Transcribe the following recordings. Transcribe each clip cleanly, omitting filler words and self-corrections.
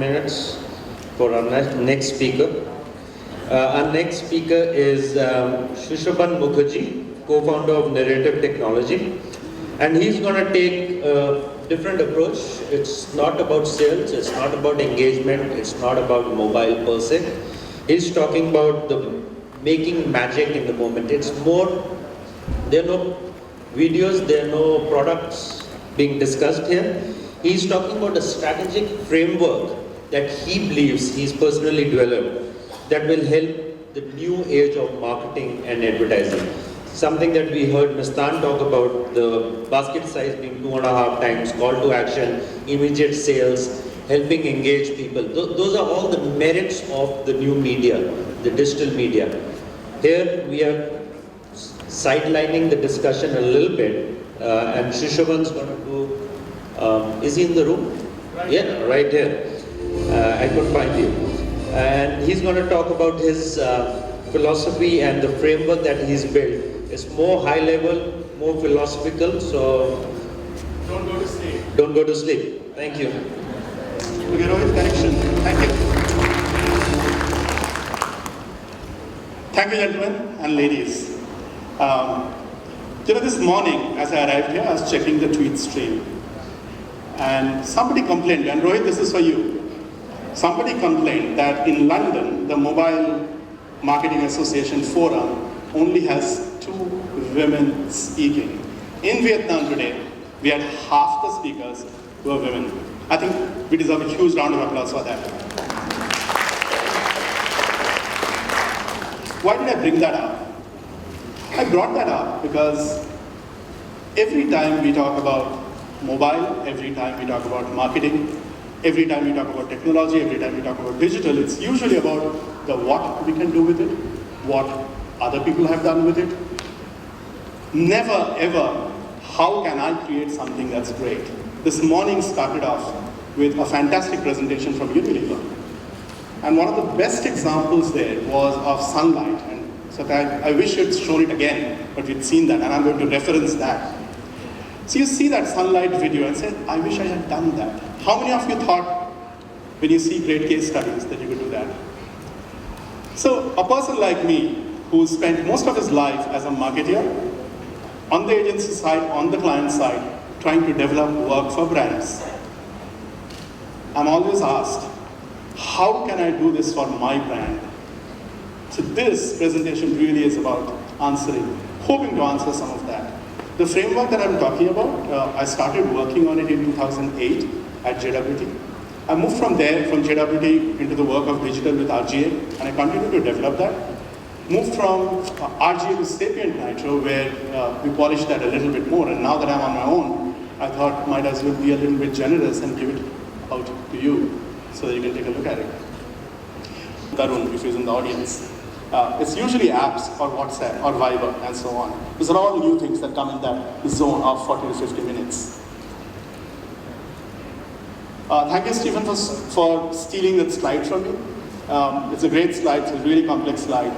minutes for our next speaker. Our next speaker is Shushaban Mukherjee, co-founder of Narrative Technology. And he's going to take a different approach. It's not about sales, it's not about engagement, it's not about mobile per se. He's talking about the making magic in the moment. It's more, there are no videos, there are no products being discussed here. He's talking about a strategic framework that he believes he's personally developed that will help the new age of marketing and advertising. Something that we heard Mistan talk about, the basket size being 2.5 times, call to action, immediate sales, helping engage people. Those are all the merits of the new media, the digital media. Here we are sidelining the discussion a little bit, and Shushaban's going to do, is he in the room? Right. Yeah, right here. I couldn't find you. And he's going to talk about his philosophy and the framework that he's built. It's more high level, more philosophical, so don't go to sleep. Don't go to sleep. Thank you. Okay, Rohit, connection. Thank you. Thank you, gentlemen and ladies. This morning, as I arrived here, I was checking the tweet stream. And somebody complained, and Rohit, this is for you. Somebody complained that in London, the Mobile Marketing Association Forum only has 2 women speaking. In Vietnam today, we had half the speakers who are women. I think we deserve a huge round of applause for that. Why did I bring that up? I brought that up because every time we talk about mobile, every time we talk about marketing, every time we talk about technology, every time we talk about digital, it's usually about the what we can do with it, what other people have done with it. Never ever, how can I create something that's great? This morning started off with a fantastic presentation from Unilever. And one of the best examples there was of sunlight. And so I wish you'd shown it again, but we'd seen that, and I'm going to reference that. So you see that sunlight video and say, I wish I had done that. How many of you thought, when you see great case studies, that you could do that? So a person like me, who spent most of his life as a marketer, on the agency side, on the client side, trying to develop work for brands, I'm always asked, how can I do this for my brand? So this presentation really is about hoping to answer some of that. The framework that I'm talking about, I started working on it in 2008 at JWT. I moved from there, from JWT, into the work of digital with RGA, and I continued to develop that. Moved from RGA to Sapient Nitro, where we polished that a little bit more, and now that I'm on my own, I thought might as well be a little bit generous and give it out to you, so that you can take a look at it. Tarun, if he's in the audience. It's usually apps or WhatsApp or Viber and so on. These are all new things that come in that zone of 40 to 50 minutes. Thank you, Stephen, for stealing that slide from me. It's a great slide, it's a really complex slide.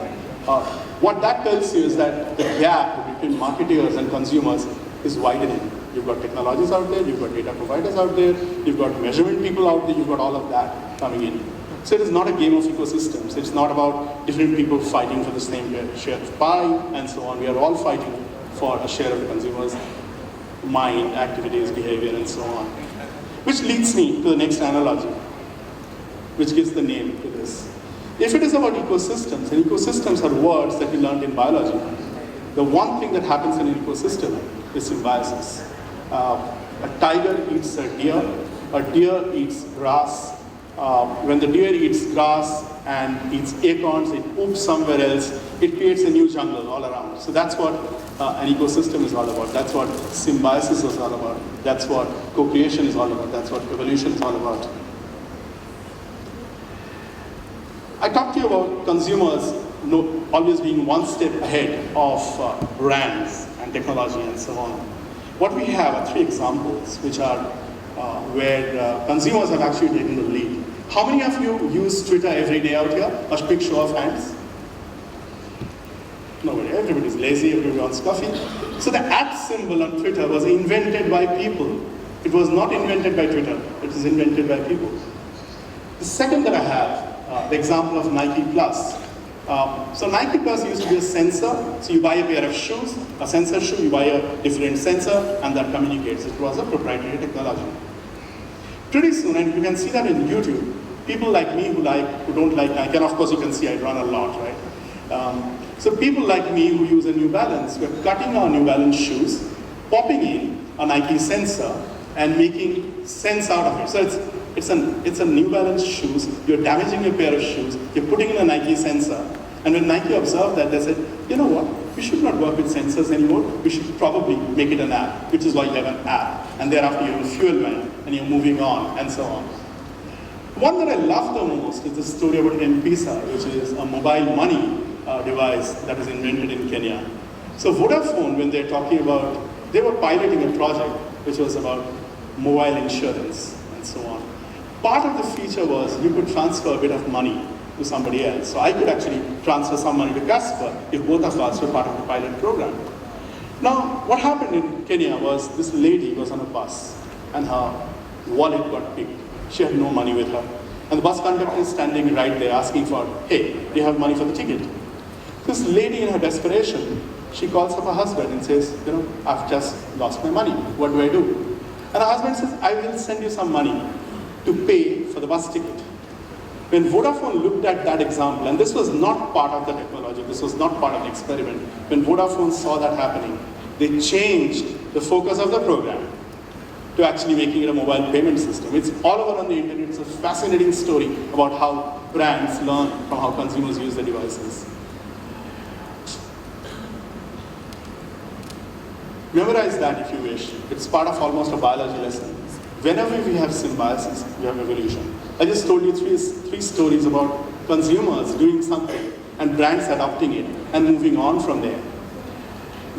What that tells you is that the gap between marketers and consumers is widening. You've got technologies out there, you've got data providers out there, you've got measurement people out there, you've got all of that coming in. So it is not a game of ecosystems. It's not about different people fighting for the same share of pie and so on. We are all fighting for a share of the consumer's mind, activities, behavior, and so on. Which leads me to the next analogy, which gives the name to this. If it is about ecosystems, and ecosystems are words that we learned in biology, the one thing that happens in an ecosystem is symbiosis. A tiger eats a deer eats grass. When the deer eats grass and eats acorns, it poops somewhere else, it creates a new jungle all around. So that's what an ecosystem is all about. That's what symbiosis is all about. That's what co-creation is all about. That's what evolution is all about. I talked to you about consumers always being one step ahead of brands and technology and so on. What we have are 3 examples which are where consumers have actually taken the lead. How many of you use Twitter every day out here? A quick show of hands. Nobody. Everybody's lazy, everybody wants coffee. So the @ symbol on Twitter was invented by people. It was not invented by Twitter. It was invented by people. The second that I have, the example of Nike Plus. So Nike Plus used to be a sensor. So you buy a pair of shoes, a sensor shoe, you buy a different sensor, and that communicates. It was a proprietary technology. Pretty soon, and you can see that in YouTube, people like me who don't like Nike, and of course you can see I run a lot, right? So people like me who use a New Balance, we're cutting our New Balance shoes, popping in a Nike sensor, and making sense out of it. So it's a New Balance shoes, you're damaging your pair of shoes, you're putting in a Nike sensor, and when Nike observed that, they said, you know what, we should not work with sensors anymore, we should probably make it an app, which is why you have an app, and thereafter you have a fuel man, and you're moving on, and so on. One that I love the most is the story about M-Pesa, which is a mobile money device that was invented in Kenya. So Vodafone, when they're talking about, they were piloting a project which was about mobile insurance and so on. Part of the feature was you could transfer a bit of money to somebody else. So I could actually transfer some money to Casper if both of us were part of the pilot program. Now, what happened in Kenya was this lady was on a bus and her wallet got picked. She had no money with her. And the bus conductor is standing right there asking for, hey, do you have money for the ticket? This lady in her desperation, she calls up her husband and says, you know, I've just lost my money. What do I do? And her husband says, I will send you some money to pay for the bus ticket. When Vodafone looked at that example, and this was not part of the technology, this was not part of the experiment, when Vodafone saw that happening, they changed the focus of the program to actually making it a mobile payment system. It's all over on the internet. It's a fascinating story about how brands learn from how consumers use the devices. Memorize that if you wish. It's part of almost a biology lesson. Whenever we have symbiosis, we have evolution. I just told you three stories about consumers doing something and brands adopting it and moving on from there.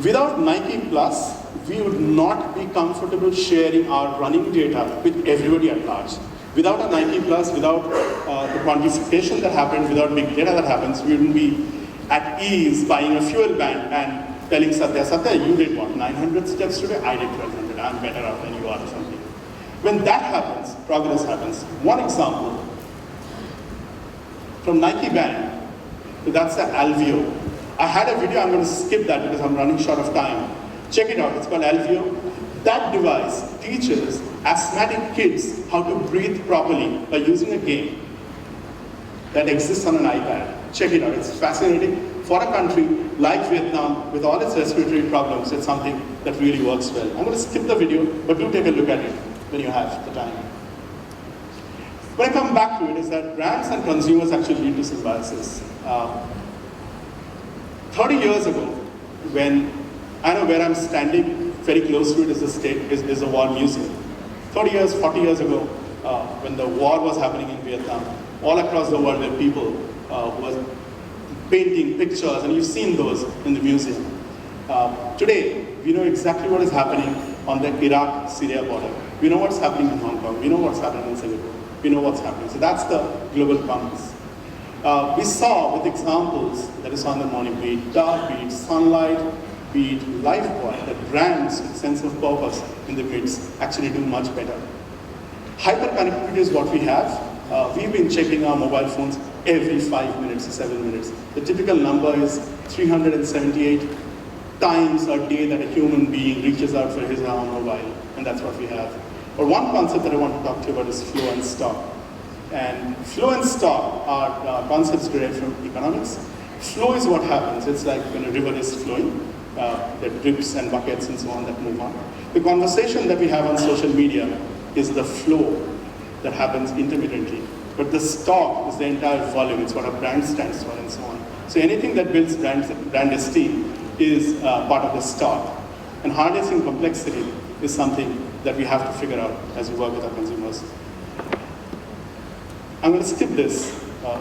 Without Nike Plus, we would not be comfortable sharing our running data with everybody at large. Without a Nike Plus, without the quantification that happens, without big data that happens, we wouldn't be at ease buying a fuel band and telling Satya, you did what, 900 steps today? I did 1200, I'm better off than you are or something. When that happens, progress happens. One example, from Nike band, that's the Alveo. I had a video, I'm going to skip that because I'm running short of time. Check it out, it's called Alveo. That device teaches asthmatic kids how to breathe properly by using a game that exists on an iPad. Check it out, it's fascinating. For a country like Vietnam, with all its respiratory problems, it's something that really works well. I'm going to skip the video, but do take a look at it when you have the time. When I come back to it is that brands and consumers actually lead to symbiosis. 30 years ago, when I know where I'm standing, very close to it is a war museum. 30 years, 40 years ago, when the war was happening in Vietnam, all across the world there were people who were painting pictures, and you've seen those in the museum. Today, we know exactly what is happening on the Iraq-Syria border. We know what's happening in Hong Kong. We know what's happening in Singapore. We know what's happening. So that's the global promise. We saw with examples that is on the morning, be it dark, be it sunlight, be it Lifebuoy, that brands with sense of purpose in the midst actually do much better. Hyper-connectivity is what we have. We've been checking our mobile phones every 5 minutes to 7 minutes. The typical number is 378 times a day that a human being reaches out for his or her mobile, and that's what we have. But one concept that I want to talk to you about is flow and stock. And flow and stock are concepts derived from economics. Flow is what happens. It's like when a river is flowing, there are drips and buckets and so on that move on. The conversation that we have on social media is the flow that happens intermittently. But the stock is the entire volume. It's what a brand stands for and so on. So anything that builds brand esteem is part of the stock. And harnessing complexity is something that we have to figure out as we work with our consumers. I'm going to skip this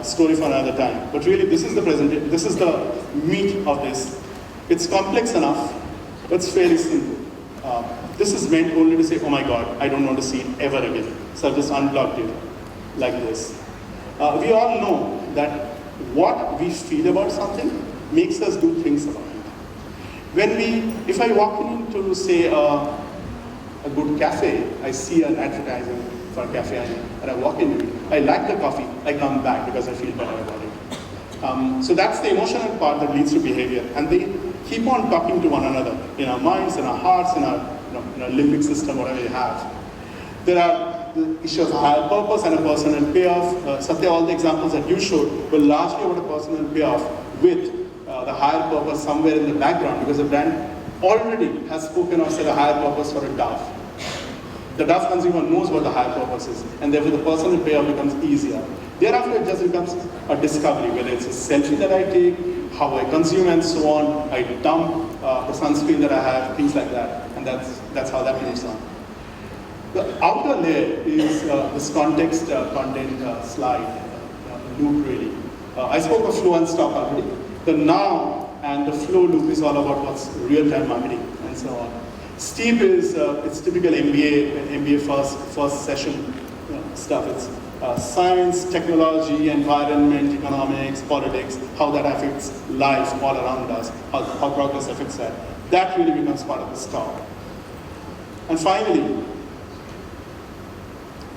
story for another time, but really this is the meat of this. It's complex enough, but it's fairly simple. This is meant only to say, oh my God, I don't want to see it ever again. So I've just unblocked it like this. We all know that what we feel about something makes us do things about it. If I walk into, say, a good cafe, I see an advertising for a cafe, and I walk into it. I like the coffee, I come back because I feel better about it. So that's the emotional part that leads to behavior. And they keep on talking to one another in our minds, in our hearts, in our, in our limbic system, whatever you have. There are the issues of higher purpose and a personal payoff. Satya, all the examples that you showed were largely about a personal payoff with the higher purpose somewhere in the background, because the brand already has spoken or said a higher purpose for a Dove. The Dove consumer knows what the higher purpose is, and therefore the personal payoff becomes easier. Thereafter, it just becomes a discovery, whether it's a selfie that I take, how I consume and so on. I dump the sunscreen that I have, things like that, and that's how that moves on. The outer layer is this context content slide loop, really. I spoke of flow and stock already. The now and the flow loop is all about what's real-time marketing and so on. Steep is it's typical MBA first session stuff. It's science, technology, environment, economics, politics, how that affects life all around us, how progress affects that. That really becomes part of the stock. And finally,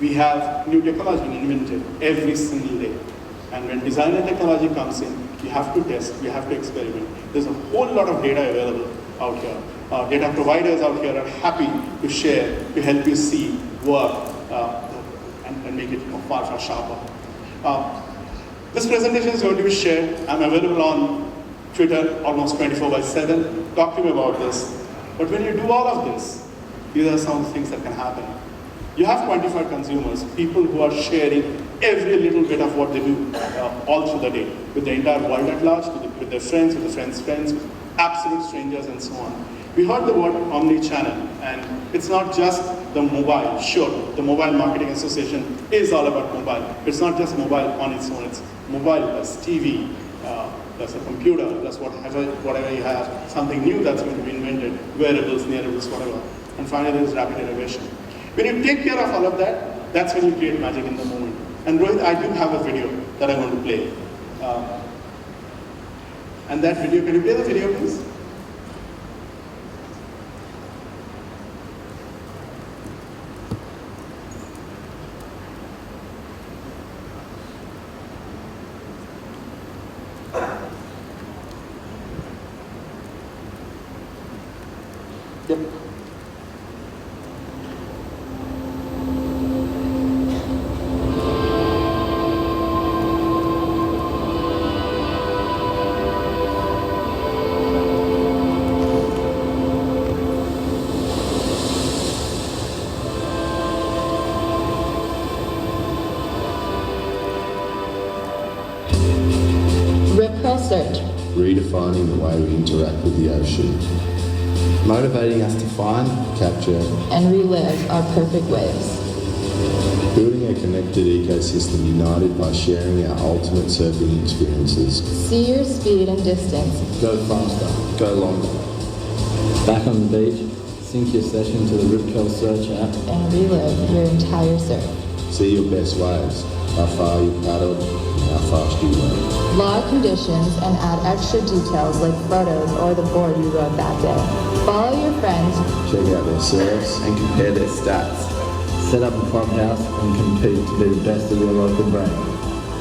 we have new technology being invented every single day. And when design and technology comes in, you have to test, you have to experiment. There's a whole lot of data available out here. Data providers out here are happy to share, to help you see work and make it far, far sharper. This presentation is going to be shared. I'm available on Twitter almost 24/7. Talk to me about this. But when you do all of this, these are some of the things that can happen. You have 25 consumers, people who are sharing every little bit of what they do all through the day, with the entire world at large, with their friends, with the friends' friends, with absolute strangers and so on. We heard the word omni-channel, and it's not just the mobile. Sure, the Mobile Marketing Association is all about mobile. It's not just mobile on its own, it's mobile plus TV, plus a computer, plus whatever you have, something new that's going to be invented, wearables, nearables, whatever. And finally, there's rapid innovation. When you take care of all of that, that's when you create magic in the moment. And Rohit, I do have a video that I want to play. And that video, can you play the video, please? Yep. Search. Redefining the way we interact with the ocean. Motivating us to find, Capture. And relive our perfect waves. Building a connected ecosystem united by sharing our ultimate surfing experiences. See your speed and distance. go faster, Go longer. back on the beach, sync your session to the Rip Curl Search app. And relive your entire surf. See your best waves. How far you paddled and how fast you went. Log conditions and add extra details like photos or the board you rode that day. Follow your friends. Check out their surfs. and compare their stats. Set up a clubhouse and compete to be the best of your local brand.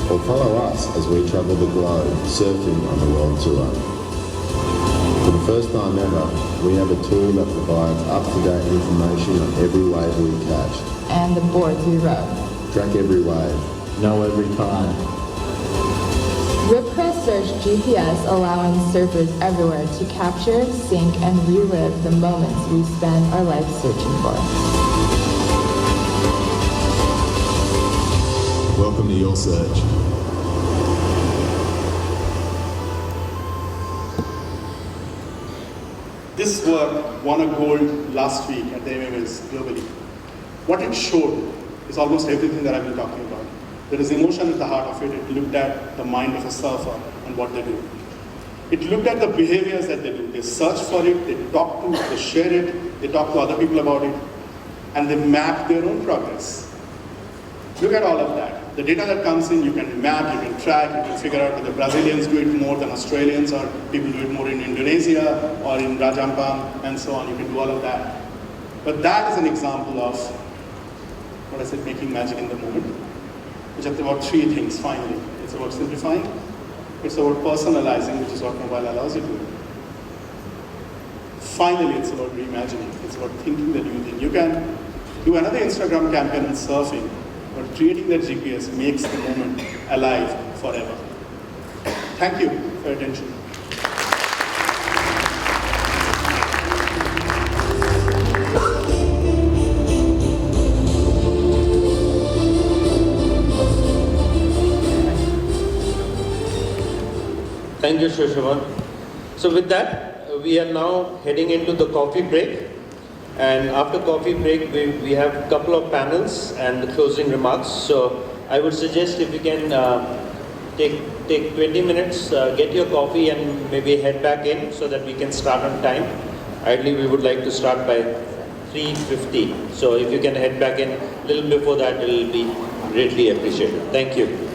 Or follow us as we travel the globe, surfing on the world tour. For the first time ever, we have a tool that provides up-to-date information on every wave we catch. And the boards we rode. Track every wave. Know every time. Rip Curl Search GPS allowing surfers everywhere to capture, sync, and relive the moments we spend our life searching for. Welcome to your search. This work won a gold last week at the MMAs globally. What it showed is almost everything that I've been talking about. There is emotion at the heart of it. It looked at the mind of a surfer and what they do. It looked at the behaviors that they do. They search for it, they talk to, they share it, they talk to other people about it, and they map their own progress. Look at all of that. The data that comes in, you can map, you can track, you can figure out whether Brazilians do it more than Australians, or people do it more in Indonesia, or in Rajampam, and so on. You can do all of that. But that is an example of what I said, making magic in the moment, which are about three things finally. It's about simplifying, it's about personalizing, which is what mobile allows you to do. Finally, it's about reimagining. It's about thinking the new thing. You can do another Instagram campaign on surfing, but creating that GPS makes the moment alive forever. Thank you for your attention. Thank you, Shushavan. So with that, we are now heading into the coffee break. And after coffee break, we have a couple of panels and the closing remarks. So I would suggest if you can take 20 minutes, get your coffee and maybe head back in so that we can start on time. Ideally, we would like to start by 3:50. So if you can head back in a little before that, it will be greatly appreciated. Thank you.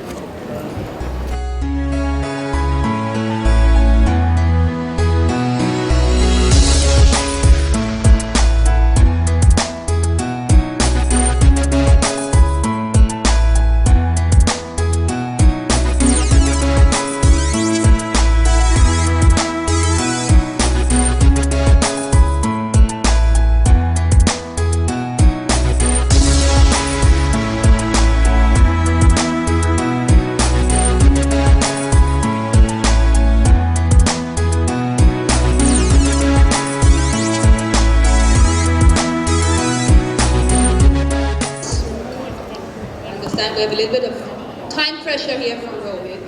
We have a little bit of time pressure here from Rohit.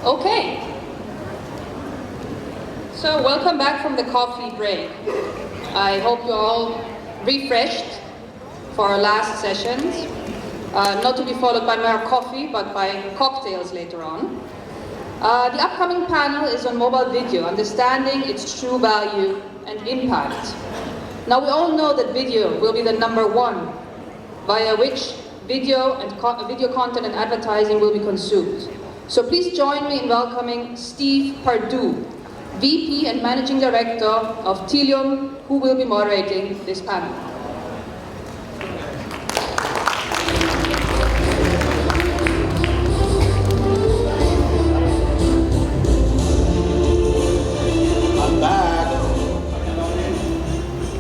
Okay, so welcome back from the coffee break. I hope you're all refreshed for our last sessions, not to be followed by more coffee, but by cocktails later on. The upcoming panel is on mobile video, understanding its true value and impact. Now we all know that video will be the #1 via which video content and advertising will be consumed. So please join me in welcoming Steve Pardue, VP and Managing Director of Telium, who will be moderating this panel. I'm back.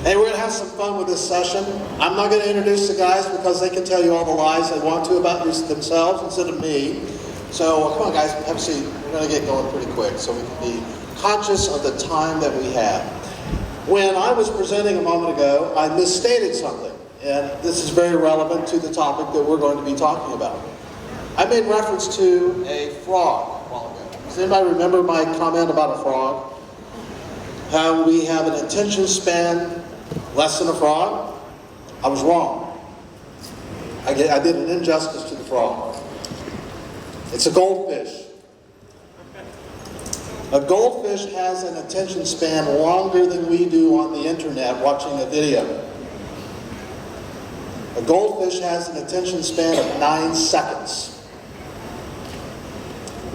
Hey, we're going to have some fun with this session. I'm not going to introduce the guys because they can tell you all the lies they want to about themselves instead of me. So come on guys, have a seat. We're going to get going pretty quick so we can be conscious of the time that we have. When I was presenting a moment ago, I misstated something, and this is very relevant to the topic that we're going to be talking about. I made reference to a frog a while ago. Does anybody remember my comment about a frog? How we have an attention span less than a frog? I was wrong. I did an injustice to the frog. It's a goldfish. A goldfish has an attention span longer than we do on the internet watching a video. A goldfish has an attention span of 9 seconds.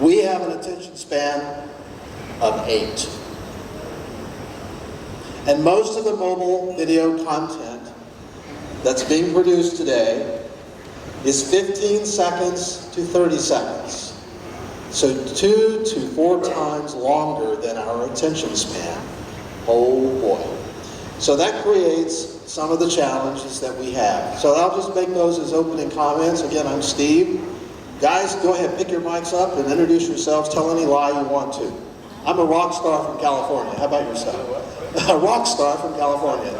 We have an attention span of 8. And most of the mobile video content that's being produced today is 15 seconds to 30 seconds. So 2 to 4 times longer than our attention span. Oh boy. So that creates some of the challenges that we have. So I'll just make those as opening comments. Again, I'm Steve. Guys, go ahead, pick your mics up and introduce yourselves. Tell any lie you want to. I'm a rock star from California. How about yourself? A rock star from California.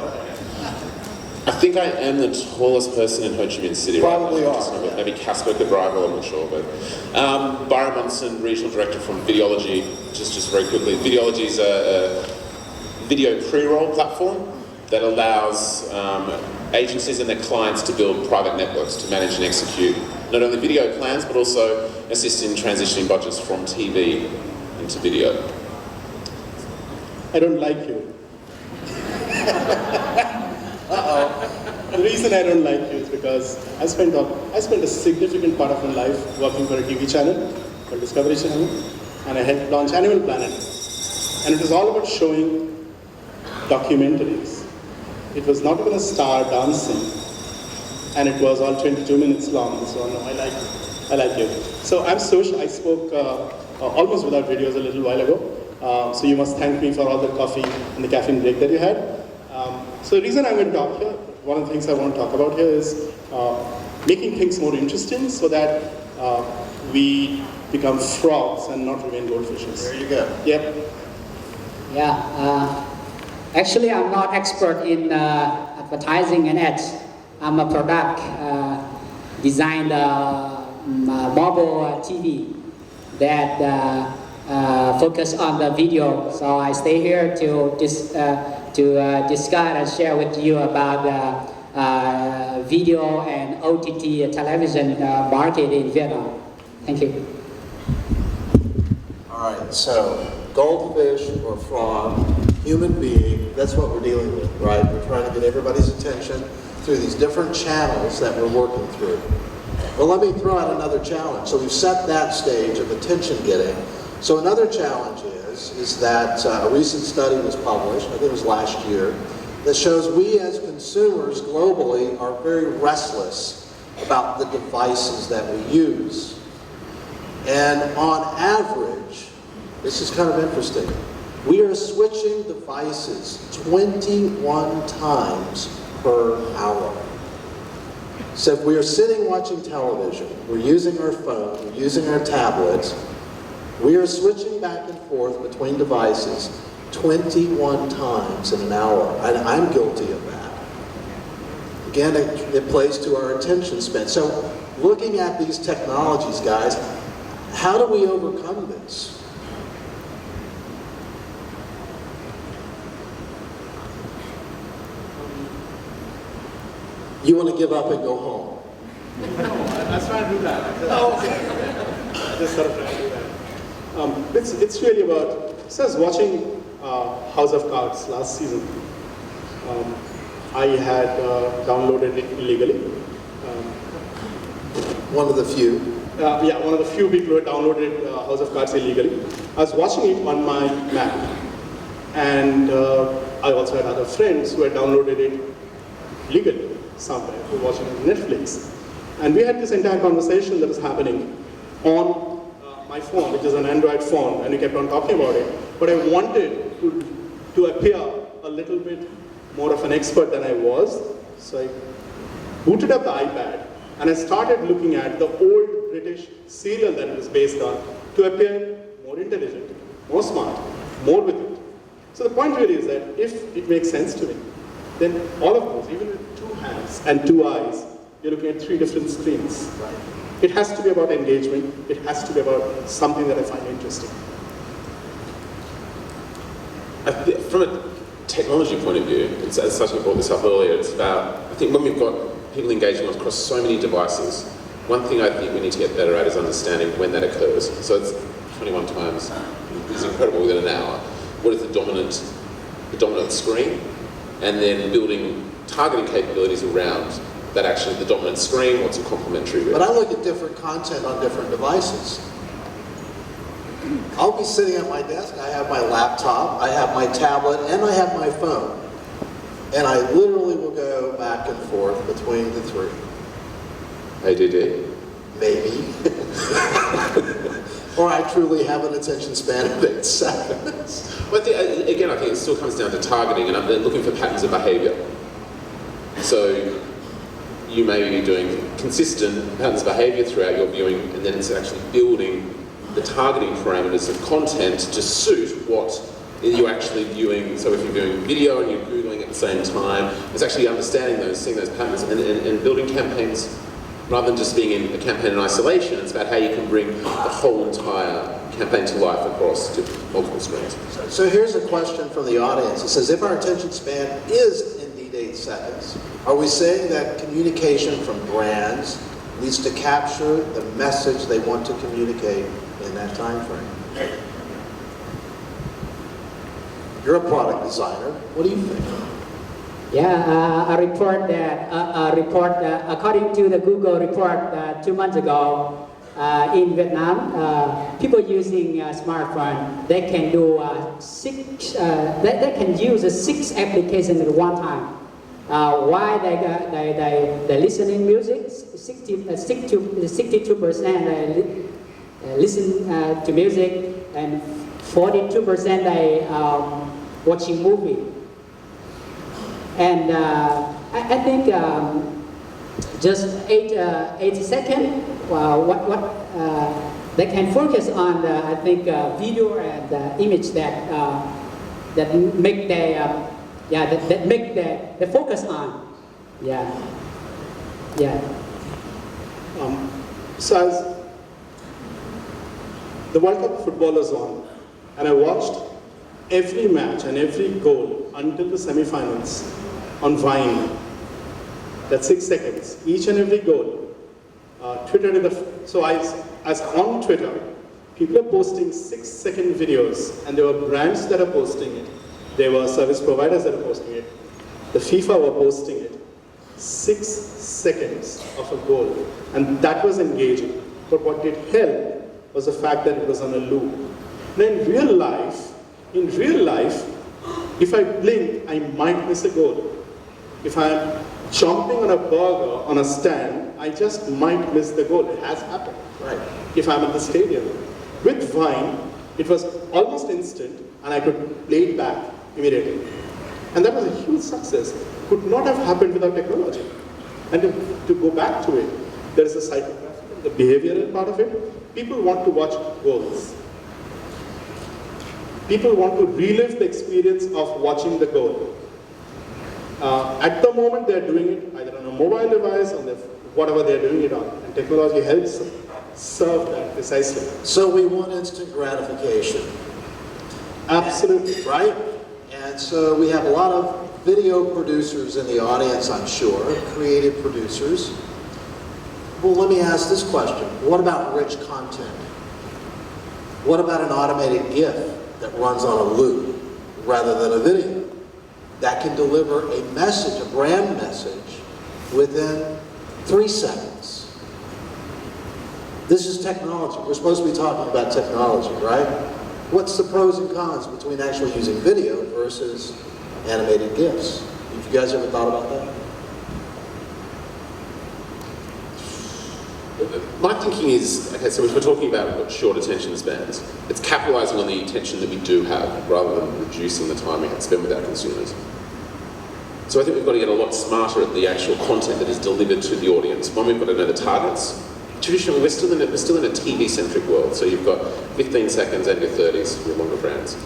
I think I am the tallest person in Ho Chi Minh City. Probably right? are. Maybe Casper could rival, I'm not sure. But Byron Munson, Regional Director from Videology. Just very quickly, Videology is a video pre-roll platform that allows agencies and their clients to build private networks to manage and execute not only video plans, but also assist in transitioning budgets from TV into video. I don't like you. The reason I don't like you is because I spent a significant part of my life working for a TV channel called Discovery Channel, and I helped launch Animal Planet. And it was all about showing documentaries. It was not even a star dancing, and it was all 22 minutes long. So no, I like you. So I'm social. I spoke almost without videos a little while ago. So you must thank me for all the coffee and the caffeine break that you had. So the reason I'm going to talk here, one of the things I want to talk about here is making things more interesting so that we become frogs and not remain goldfishes. There you go. Yep. Yeah. Actually, I'm not expert in advertising and ads. I'm a product designed mobile TV that focus on the video. So I stay here to discuss and share with you about video and OTT television market in Vietnam. Thank you. All right, so goldfish or frog, human being, that's what we're dealing with, right? We're trying to get everybody's attention through these different channels that we're working through. Well, let me throw out another challenge. So we've set that stage of attention getting. So another challenge is that a recent study was published, I think it was last year, that shows we as consumers globally are very restless about the devices that we use. And on average, this is kind of interesting, we are switching devices 21 times per hour. So if we are sitting watching television, we're using our phone, we're using our tablets, we are switching back and forth between devices 21 times in an hour. I'm guilty of that. Again, it plays to our attention span. So looking at these technologies, guys, how do we overcome this? You want to give up and go home? No, I was trying to do that. Just sort of trying to do that. It's really about, so I was watching House of Cards last season. I had downloaded it illegally. One of the few. Yeah, one of the few people who had downloaded House of Cards illegally. I was watching it on my Mac. And I also had other friends who had downloaded it legally somewhere, who were watching it on Netflix. And we had this entire conversation that was happening on my phone, which is an Android phone, and we kept on talking about it. But I wanted to appear a little bit more of an expert than I was. So I booted up the iPad, and I started looking at the old British serial that it was based on to appear more intelligent, more smart, more with it. So the point really is that if it makes sense to me, then all of those, even with 2 hands and 2 eyes, you're looking at 3 different screens. Right? It has to be about engagement. It has to be about something that I find interesting. From a technology point of view, as Sachin brought this up earlier, it's about, I think when we've got people engaging across so many devices, one thing I think we need to get better at is understanding when that occurs. So it's 21 times is incredible within an hour. What is the dominant screen? And then building targeting capabilities around that actually the dominant screen, what's it complementary with. But I look at different content on different devices. I'll be sitting at my desk, I have my laptop, I have my tablet, and I have my phone. And I literally will go back and forth between the 3. ADD? Maybe. Or I truly have an attention span of 8 seconds. Well, I think it still comes down to targeting, and I'm looking for patterns of behaviour. So you may be doing consistent patterns of behaviour throughout your viewing, and then it's actually building the targeting parameters of content to suit what you're actually viewing. So if you're viewing video and you're Googling at the same time, it's actually understanding those, seeing those patterns, and building campaigns rather than just being in a campaign in isolation. It's about how you can bring the whole entire campaign to life across to multiple screens. So here's a question from the audience. It says, if our attention span is indeed 8 seconds, Are we saying that communication from brands needs to capture the message they want to communicate in that time frame? You're a product designer. What do you think? Yeah, a report that according to the Google report 2 months ago, in Vietnam, people using smartphone, they can do they can use 6 applications at one time. Why they listening music? 62% listen to music, and 42% they watching movie. And I think just 8 seconds. They can focus on the, I think, video and image that make that make the focus on. So as the World Cup football is on, and I watched every match and every goal until the semi-finals on Vine. That's 6 seconds, each and every goal. Twitter as on Twitter, people are posting 6-second videos, and there were brands that are posting it. There were service providers that are posting it. The FIFA were posting it. 6 seconds of a goal, and that was engaging. But what did help was the fact that it was on a loop. Now in real life, if I blink, I might miss a goal. If I'm chomping on a burger on a stand, I just might miss the goal. It has happened. Right. If I'm at the stadium. With Vine, it was almost instant, and I could play it back immediately. And that was a huge success. Could not have happened without technology. And to go back to it, there is a psychographic, the behavioral part of it. People want to watch goals. People want to relive the experience of watching the goal. At the moment, they're doing it either on a mobile device or whatever they're doing it on. And technology helps serve that precisely. So we want instant gratification. Absolutely. Right? And so we have a lot of video producers in the audience, I'm sure, creative producers. Well, let me ask this question. What about rich content? What about an automated GIF that runs on a loop rather than a video? That can deliver a message, a brand message, within 3 seconds. This is technology. We're supposed to be talking about technology, right? What's the pros and cons between actually using video versus animated GIFs? Have you guys ever thought about that? My thinking is, okay, so if we're talking about short attention spans, it's capitalizing on the attention that we do have rather than reducing the time we have to spend with our consumers. So I think we've got to get a lot smarter at the actual content that is delivered to the audience. One, we've got to know the targets. Traditionally, we're still in a TV-centric world, so you've got 15 seconds and your 30s, your longer brands.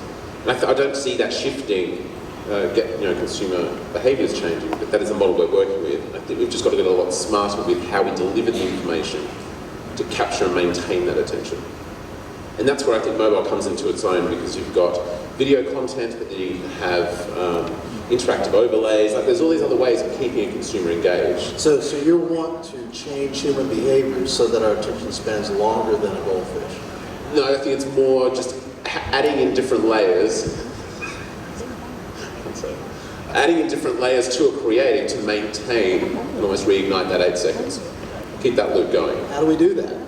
And I don't see that shifting, consumer behaviours changing, but that is a model we're working with. I think we've just got to get a lot smarter with how we deliver the information to capture and maintain that attention. And that's where I think mobile comes into its own, because you've got video content, but then you have interactive overlays. Like, there's all these other ways of keeping a consumer engaged. So you want to change human behaviors so that our attention spans longer than a goldfish? No, I think it's more just adding in different layers. Adding in different layers to a creative to maintain and almost reignite that 8 seconds. Keep that loop going. How do we do that?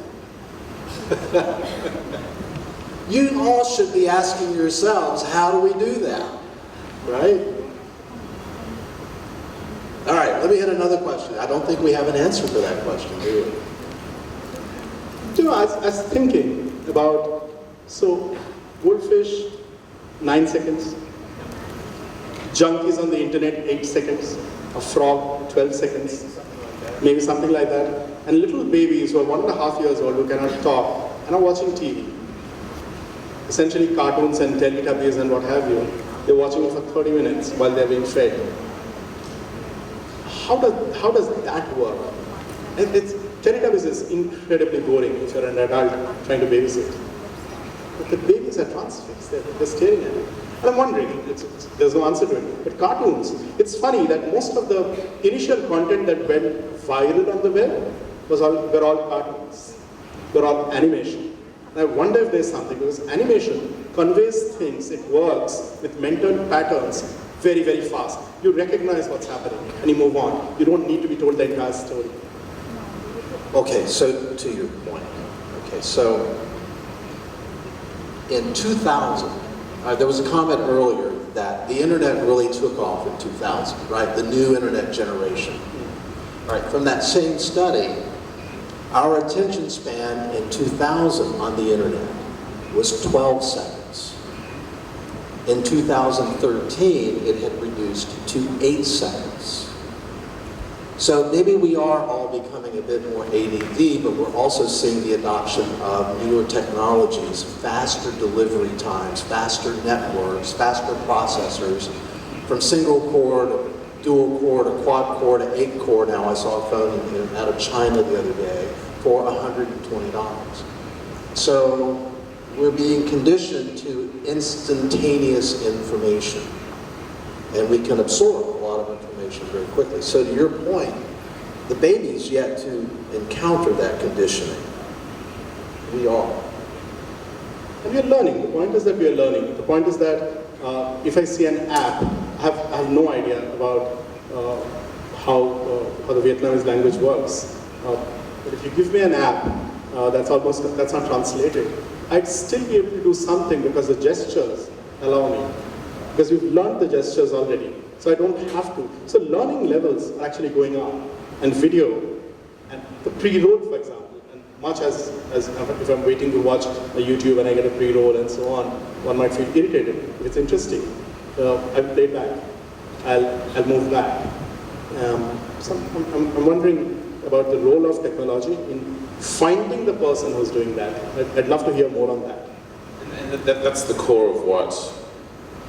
You all should be asking yourselves, how do we do that? Right? All right, let me hit another question. I don't think we have an answer for that question, do we? You know, I was thinking about, so goldfish, 9 seconds. Junkies on the internet, 8 seconds. A frog, 12 seconds. Maybe something like that. And little babies who are 1.5 years old who cannot talk and are watching TV. Essentially cartoons and Teletubbies and what have you. They're watching it for 30 minutes while they're being fed. How does that work? Teletubbies is incredibly boring if you're an adult trying to babysit. But the babies are transfixed, they're staring at it. And I'm wondering, there's no answer to it, but cartoons, it's funny that most of the initial content that went viral on the web were all cartoons, were all animation. And I wonder if there's something, because animation conveys things, it works with mental patterns very, very fast. You recognize what's happening and you move on. You don't need to be told the entire story. Okay, so to your point. Okay, so in 2000, there was a comment earlier that the internet really took off in 2000, right? The new internet generation. All right, from that same study, our attention span in 2000 on the internet was 12 seconds. In 2013, it had reduced to 8 seconds. So maybe we are all becoming a bit more ADD, but we're also seeing the adoption of newer technologies, faster delivery times, faster networks, faster processors, from single core to dual core to quad core to 8 core. Now I saw a phone out of China the other day for $120. So we're being conditioned to instantaneous information, and we can absorb a lot of information very quickly. So to your point, the baby's yet to encounter that conditioning. We are. And we're learning. The point is that we are learning. The point is that if I see an app, I have no idea about how the Vietnamese language works. But if you give me an app that's not translated, I'd still be able to do something because the gestures allow me. Because we've learned the gestures already, so I don't have to. So learning levels are actually going up. And video, and the pre-roll, for example, and much as if I'm waiting to watch a YouTube and I get a pre-roll and so on, one might feel irritated. If it's interesting, I'll play it back. I'll move back. So I'm wondering about the role of technology in finding the person who's doing that. I'd love to hear more on that. And that's the core of what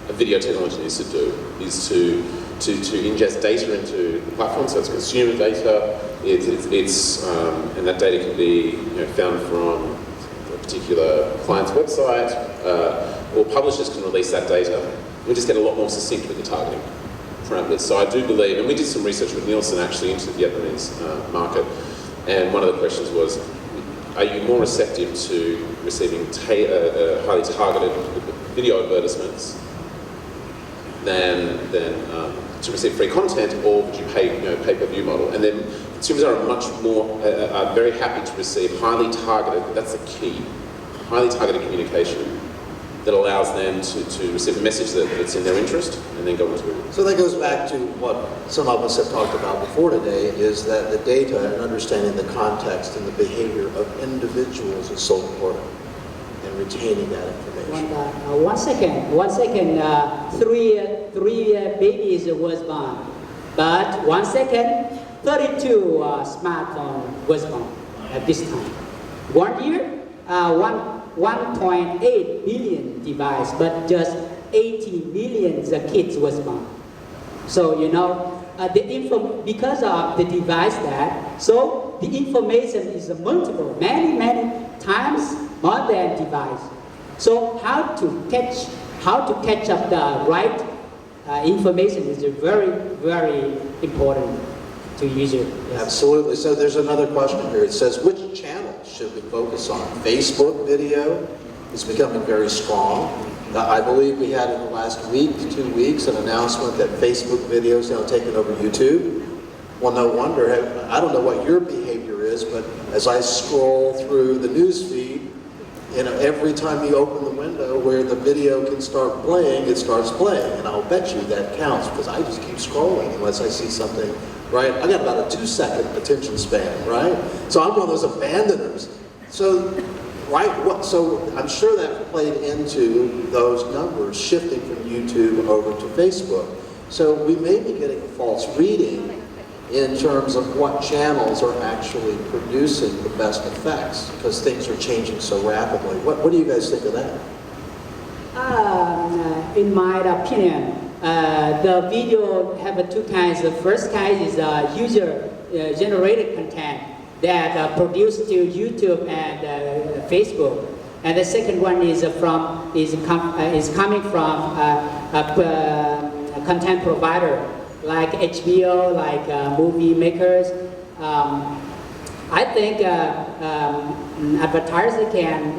a video technology needs to do, is to ingest data into the platform, so it's consumer data, and that data can be found from a particular client's website, or publishers can release that data. We just get a lot more succinct with the targeting parameters. So I do believe, and we did some research with Nielsen actually into the Vietnamese market, and one of the questions was, are you more receptive to receiving highly targeted video advertisements than to receive free content, or would you pay pay-per-view model? And then consumers are much more are very happy to receive highly targeted. That's the key, highly targeted communication that allows them to receive a message that's in their interest and then go into it. So that goes back to what some of us have talked about before today, is that the data and understanding the context and the behavior of individuals is so important, and retaining that information. One second. Three babies was born, but 1 second, 32 smartphone was born at this time. 1 year, 1.8 billion device, but just 80 million kids was born. So because of the device so the information is multiple, many times more than device. So how to catch up the right information is very, very important to user. Yes. Absolutely. So there's another question here. It says, which channel should we focus on? Facebook video is becoming very strong. I believe we had in the last week to 2 weeks an announcement that Facebook video is now taking over YouTube. Well, no wonder. I don't know what your behavior is, but as I scroll through the news feed, every time you open the window where the video can start playing, it starts playing. And I'll bet you that counts, because I just keep scrolling unless I see something, right? I got about a 2-second attention span, right? So I'm one of those abandoners. So, right, so I'm sure that played into those numbers shifting from YouTube over to Facebook. So we may be getting a false reading in terms of what channels are actually producing the best effects, because things are changing so rapidly. What do you guys think of that? In my opinion, the video have two kinds. The first kind is user-generated content that produced to YouTube and Facebook. And the second one is coming from a content provider like HBO, like movie makers. I think advertisers can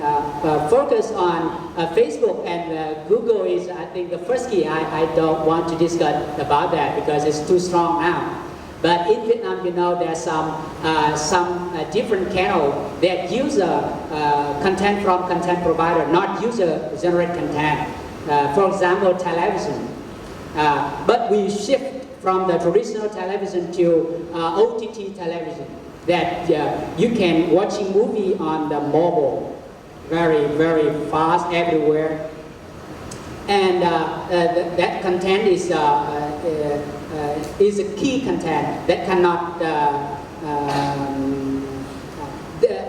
focus on Facebook, and Google is, I think, the first key. I don't want to discuss about that because it's too strong now. But in Vietnam, you know, there's some different channels that use content from content provider, not user-generated content. For example, television. But we shift from the traditional television to OTT television, that you can watch a movie on the mobile very, very fast everywhere. And that content is a key content that cannot,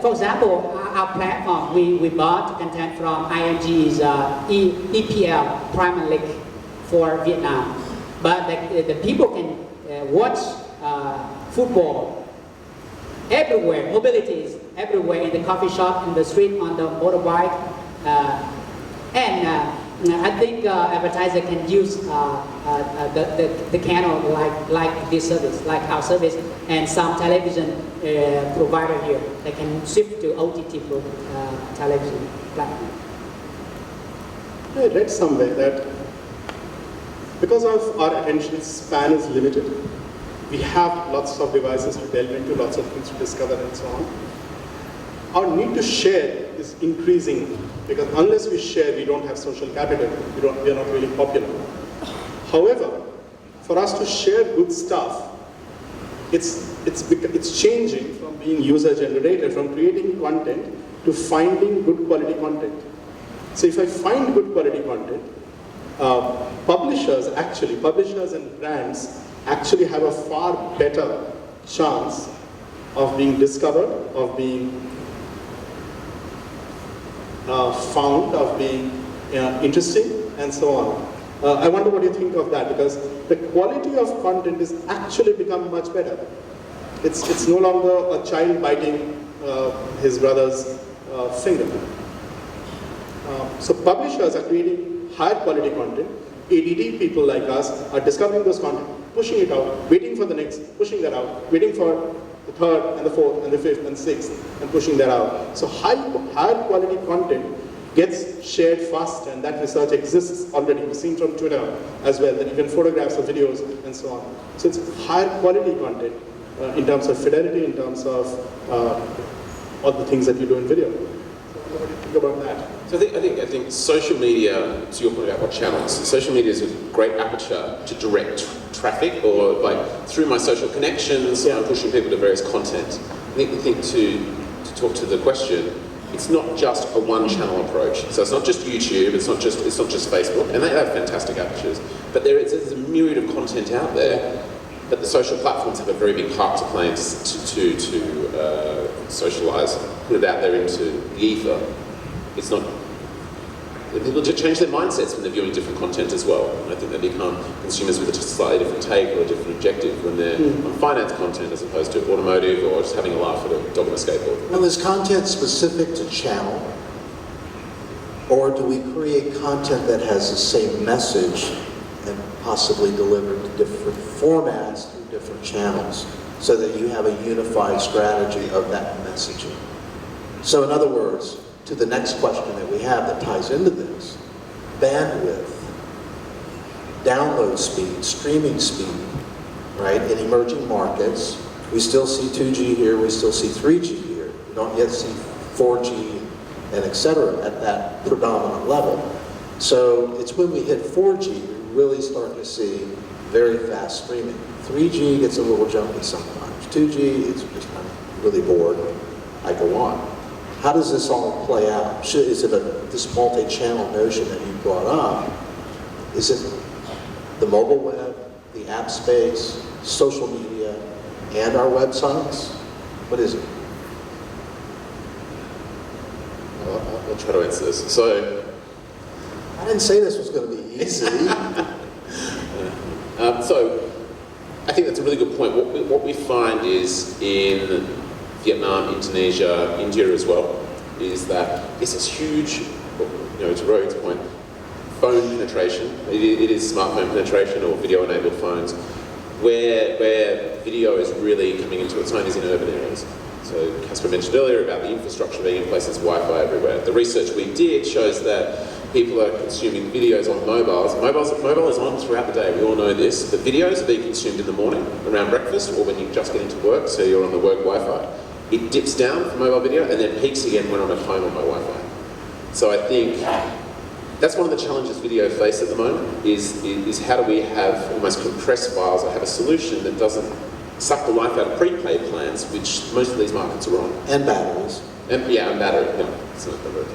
for example, our platform, we bought content from IMG's EPL Premier League for Vietnam. But the people can watch football everywhere, mobility is everywhere, in the coffee shop, in the street, on the motorbike. I think advertiser can use the channel like this service, like our service, and some television provider here. They can shift to OTT television platform. I read somewhere that because of our attention span is limited, we have lots of devices to delve into, lots of things to discover and so on. Our need to share is increasing because unless we share, we don't have social capital, we are not really popular. However, for us to share good stuff, it's changing from being user-generated, from creating content to finding good quality content. So if I find good quality content, publishers and brands actually have a far better chance of being discovered, of being found, of being interesting, and so on. I wonder what you think of that, because the quality of content is actually become much better. It's no longer a child biting his brother's finger. So publishers are creating higher quality content. ADD people like us are discovering those content, pushing it out, waiting for the next, pushing that out, waiting for the third and the fourth and the fifth and sixth, and pushing that out. So higher quality content gets shared fast, and that research exists already. We've seen from Twitter as well, that even photographs or videos and so on. So it's higher quality content in terms of fidelity, in terms of all the things that you do in video. So what do you think about that? So I think social media, to your point about what channels, social media is a great aperture to direct traffic, or like through my social connections, I'm pushing people to various content. I think to talk to the question, it's not just a one-channel approach. So it's not just YouTube, it's not just Facebook, and they have fantastic apertures. But there's a myriad of content out there. But the social platforms have a very big part to play to socialise, put it out there into the ether. It's not. People just change their mindsets when they're viewing different content as well. And I think they become consumers with a slightly different take or a different objective when they're on finance content as opposed to automotive or just having a laugh at a dog on a skateboard. Now, is content specific to channel, or do we create content that has the same message and possibly delivered to different formats through different channels so that you have a unified strategy of that messaging? So in other words, to the next question that we have that ties into this, bandwidth, download speed, streaming speed, right? In emerging markets, we still see 2G here, we still see 3G here. We don't yet see 4G and et cetera at that predominant level. So it's when we hit 4G, we really start to see very fast streaming. 3G gets a little jumpy sometimes. 2G, it's just I'm really bored. I go on. How does this all play out? Is it this multi-channel notion that you brought up? Is it the mobile web, the app space, social media, and our websites? What is it? I'll try to answer this. So, I didn't say this was going to be easy. So, I think that's a really good point. What we find is in Vietnam, Indonesia, India as well, is that it's this huge, to Rohit's point, phone penetration. It is smartphone penetration or video-enabled phones, where video is really coming into its own is in urban areas. So Casper mentioned earlier about the infrastructure being in place, there's Wi-Fi everywhere. The research we did shows that people are consuming videos on mobiles. Mobile is on throughout the day, we all know this. The videos are being consumed in the morning, around breakfast, or when you just get into work, so you're on the work Wi-Fi. It dips down for mobile video and then peaks again when I'm at home on my Wi-Fi. So I think that's one of the challenges video face at the moment, is how do we have almost compressed files or have a solution that doesn't suck the life out of prepaid plans, which most of these markets are on. And batteries. And battery, it's not the word.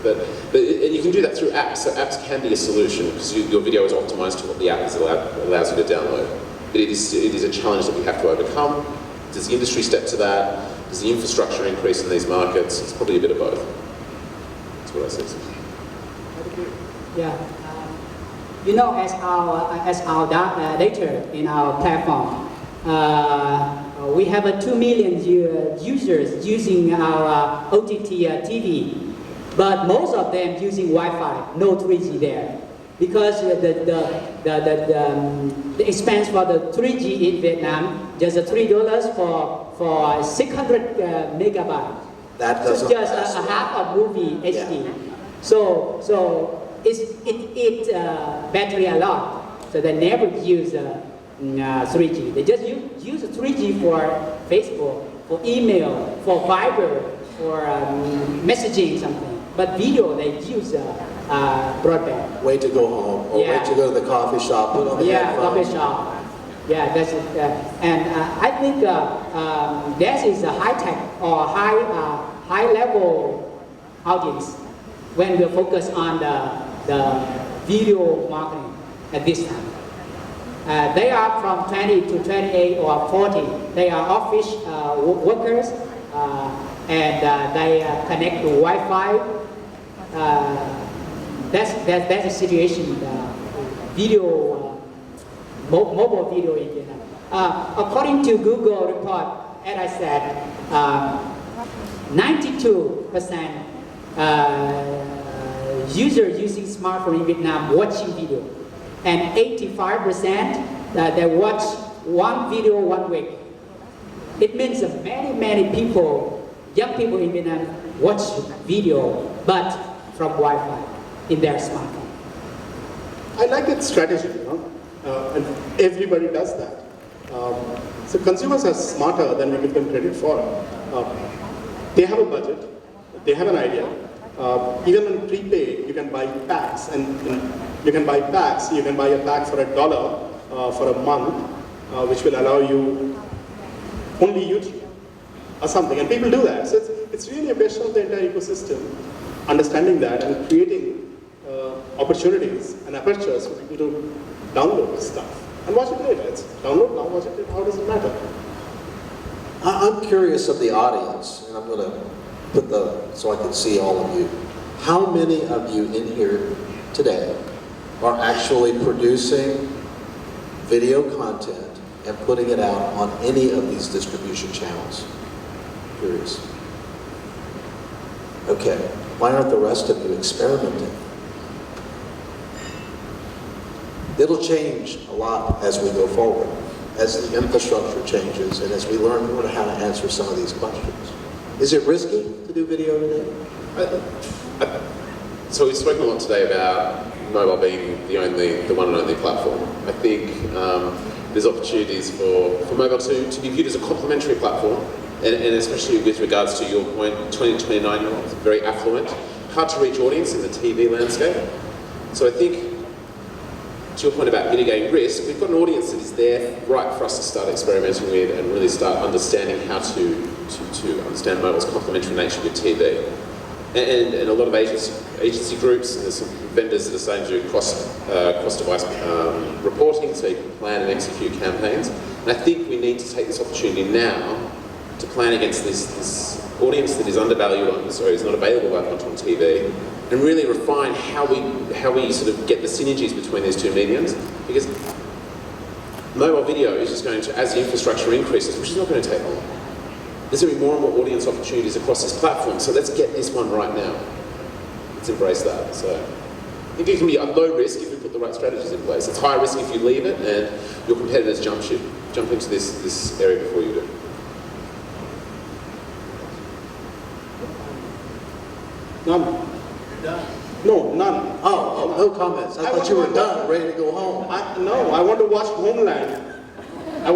But you can do that through apps, so apps can be a solution, because your video is optimized to what the app allows you to download. But it is a challenge that we have to overcome. Does the industry step to that? Does the infrastructure increase in these markets? It's probably a bit of both. That's what I see. Yeah. As our data in our platform, we have 2 million users using our OTT TV, but most of them using Wi-Fi, no 3G there, because the expense for the 3G in Vietnam just $3 for 600 megabytes. That doesn't just last a half a movie HD. Yeah. So it eats battery a lot. So they never use 3G. They just use 3G for Facebook, for email, for Viber, for messaging something. But video, they use broadband. Wait to go home, or wait to go to the coffee shop, put on the headphones. Coffee shop. Yeah, that's it. And I think that is a high-tech or high-level audience when we focus on the video marketing at this time. They are from 20 to 28 or 40. They are office workers, and they connect to Wi-Fi. That's the situation. Video, mobile video in Vietnam. According to Google report, as I said, 92% users using smartphone in Vietnam watching video, and 85% they watch one video 1 week. It means that many people, young people in Vietnam, watch video, but from Wi-Fi in their smartphone. I like that strategy, and everybody does that. So consumers are smarter than we give them credit for. They have a budget, they have an idea. Even on prepaid, you can buy packs, and you can buy packs. You can buy a pack for $1 for a month, which will allow you only YouTube or something, and people do that. So it's really a question of the entire ecosystem, understanding that and creating opportunities and apertures for people to download stuff and watch it later. It's download now, watch it later. How does it matter? I'm curious of the audience, and I'm going to put so I can see all of you. How many of you in here today are actually producing video content and putting it out on any of these distribution channels? Curious. Okay, why aren't the rest of you experimenting? It'll change a lot as we go forward, as the infrastructure changes and as we learn more how to answer some of these questions. Is it risky to do video today? So we've spoken a lot today about mobile being the one and only platform. I think there's opportunities for mobile to be viewed as a complementary platform, and especially with regards to your point, 20 to 29-year-olds, very affluent, hard to reach audience in the TV landscape. So I think, to your point about mitigating risk, we've got an audience that is there right for us to start experimenting with and really start understanding how to understand mobile's complementary nature with TV. And a lot of agency groups, and there's some vendors that are starting to do cross-device reporting, so you can plan and execute campaigns. And I think we need to take this opportunity now to plan against this audience that is undervalued is not available on TV, and really refine how we sort of get the synergies between these two mediums, because mobile video is just going to, as the infrastructure increases, which is not going to take long, There's going to be more and more audience opportunities across this platform, so let's get this one right now. Let's embrace that. So I think it can be a low risk if you put the right strategies in place. It's high risk if you leave it and your competitors jump into this area before you do. None. You're done. No, none. Oh, no comments. I thought you were done, ready to go home. No, I want to watch Homeland. I'm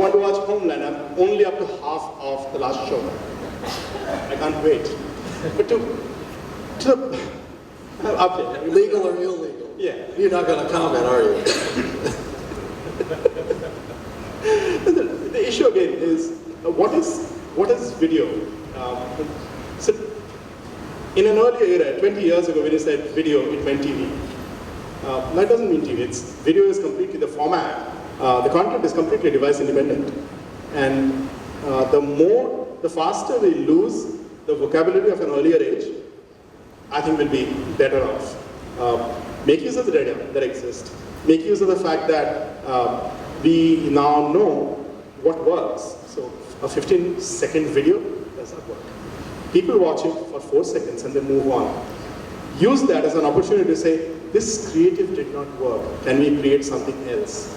only up to half of the last show. I can't wait. But okay. Legal or illegal? Yeah. You're not going to comment, are you? The issue again is what is video? So in an earlier era, 20 years ago, when you said video, it meant TV. That doesn't mean TV. Video is completely the format. The content is completely device independent, and the faster we lose the vocabulary of an earlier age, I think we'll be better off. Make use of the data that exists. Make use of the fact that we now know what works. So a 15-second video does not work. People watch it for 4 seconds and then move on. Use that as an opportunity to say, this creative did not work. Can we create something else?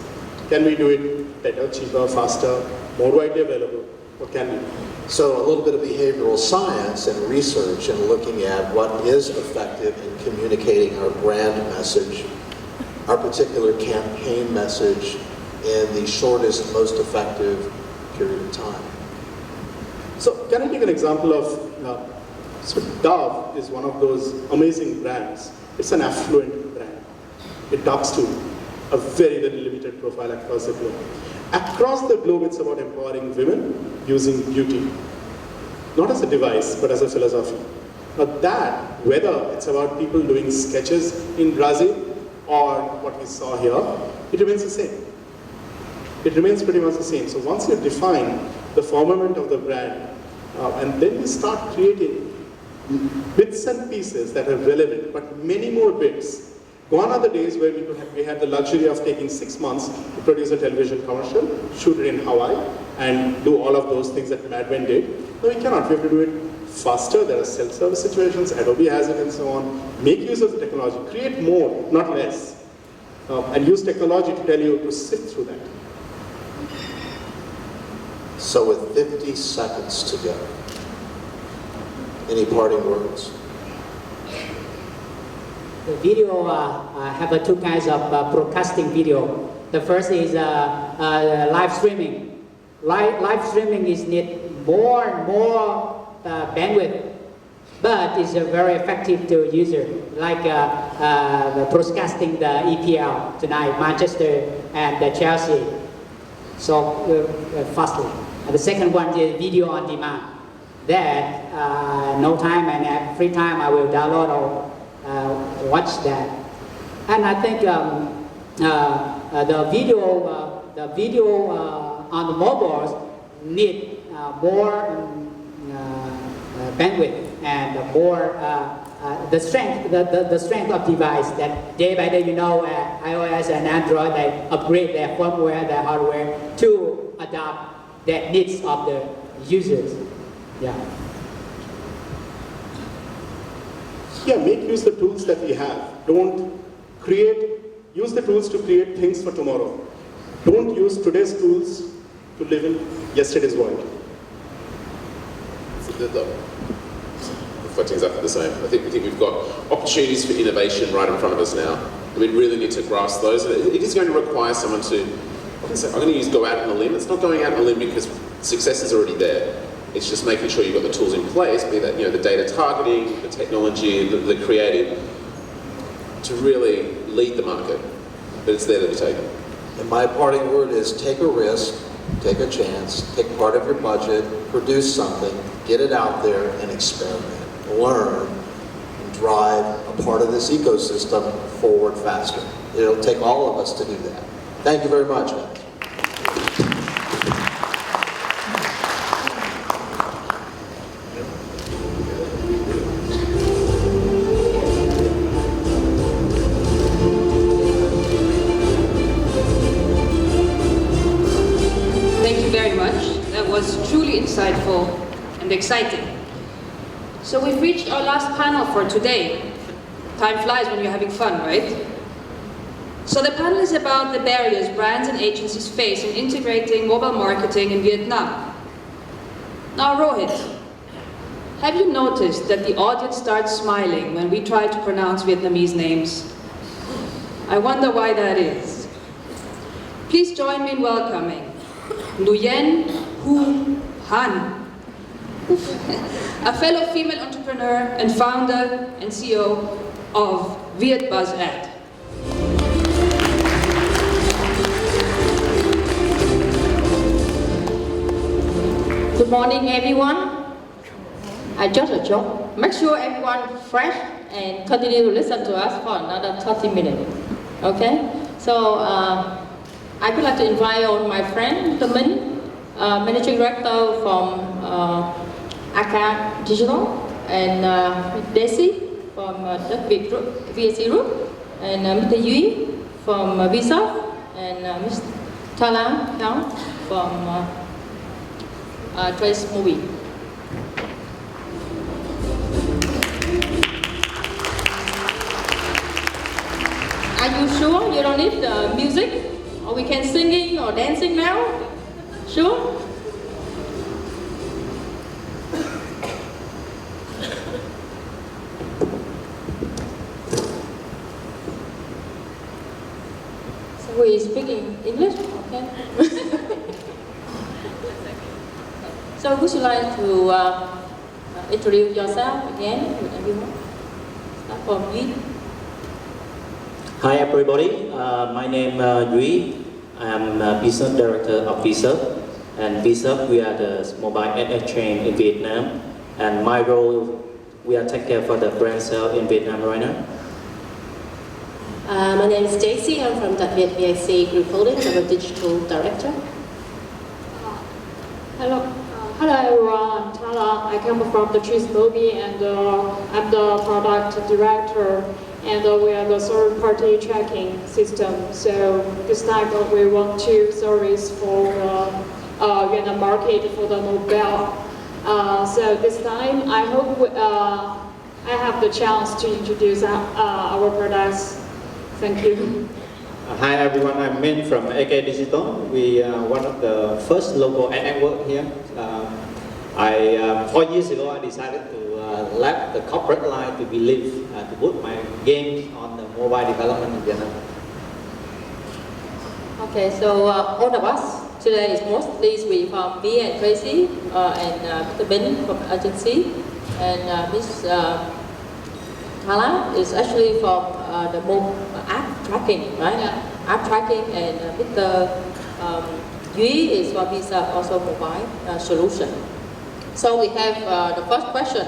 Can we do it better, cheaper, faster, more widely available? What can we do? So a little bit of behavioral science and research and looking at what is effective in communicating our brand message, our particular campaign message in the shortest, most effective period of time. So can I take an example of, so Dove is one of those amazing brands. It's an affluent brand. It talks to a very, very limited profile across the globe. Across the globe, it's about empowering women using beauty. Not as a device, but as a philosophy. But that, whether it's about people doing sketches in Brazil or what we saw here, it remains the same. It remains pretty much the same. So once you define the firmament of the brand, and then you start creating bits and pieces that are relevant, but many more bits. Gone are the days where we had the luxury of taking 6 months to produce a television commercial, shoot it in Hawaii, and do all of those things that Mad Men did. No, we cannot. We have to do it faster. There are self-service situations, Adobe has it and so on. Make use of the technology. Create more, not less. And use technology to tell you to sift through that. So with 50 seconds to go, any parting words? The video have two kinds of broadcasting video. The first is live streaming. Live streaming is need more and more bandwidth, but it's very effective to user. Like broadcasting the EPL tonight, Manchester and Chelsea, so fastly. And the second one is video on demand. That no time and at free time I will download or watch that. And I think the video on the mobiles need more bandwidth and more the strength of device. That day by day, iOS and Android, they upgrade their firmware, their hardware to adopt the needs of the users. Yeah. Yeah, make use the tools that we have. Use the tools to create things for tomorrow. Don't use today's tools to live in yesterday's world. Reflecting exactly the same. I think we've got opportunities for innovation right in front of us now. And we really need to grasp those. It is going to require someone to, I'm going to use go out on a limb. It's not going out on a limb because success is already there. It's just making sure you've got the tools in place, be that the data targeting, the technology, the creative, to really lead the market. But it's there to be taken. And my parting word is take a risk, take a chance, take part of your budget, produce something, get it out there and experiment, learn, and drive a part of this ecosystem forward faster. It'll take all of us to do that. Thank you very much. Thank you very much. That was truly insightful and and exciting. So we've reached our last panel for today. Time flies when you're having fun, right? So the panel is about the barriers brands and agencies face in integrating mobile marketing in Vietnam. Now Rohit, have you noticed that the audience starts smiling when we try to pronounce Vietnamese names? I wonder why that is. Please join me in welcoming Nguyen Hu Han, a fellow female entrepreneur and founder and CEO of PHատ. Good morning, everyone. I just a joke. Make sure everyone fresh and continue to listen to us for another 30 minutes. Okay? So I would like to invite on my friend, Min, Managing Director from Aka Digital, and Desi from the VAC Group, and Mr. Yui from Visa, and Mr. Tala Hyang from Trace Movie. Are you sure you don't need the music? Or we can singing or dancing now? Sure? So we speaking English? Okay. So would you like to introduce yourself again with everyone? Start from Yui. Hi everybody, my name is Yui. I am Business Director of Visa. And Visa, we are the mobile ad exchange in Vietnam. And my role, we are taking care for the brand sale in Vietnam right now. My name is Stacey. I'm from VAC Group Holdings. I'm a digital director. Hello everyone, I'm Tala. I come from the Cheese Movie and I'm the product director, and we are the third-party tracking system. So this time we want to service for Vietnam market for the mobile. So this time I hope I have the chance to introduce our products. Thank you. Hi everyone, I'm Min from AK Digital. We are one of the first local ad network here. 4 years ago I decided to left the corporate life to believe to put my games on the mobile development in Vietnam. Okay, so all of us today is mostly we from V and Tracy and Mr. Ben from agency, and Miss Tala is actually from the app tracking, right? Yeah. App tracking, and Mr. Yui is from Visa, also mobile solution. So we have the first question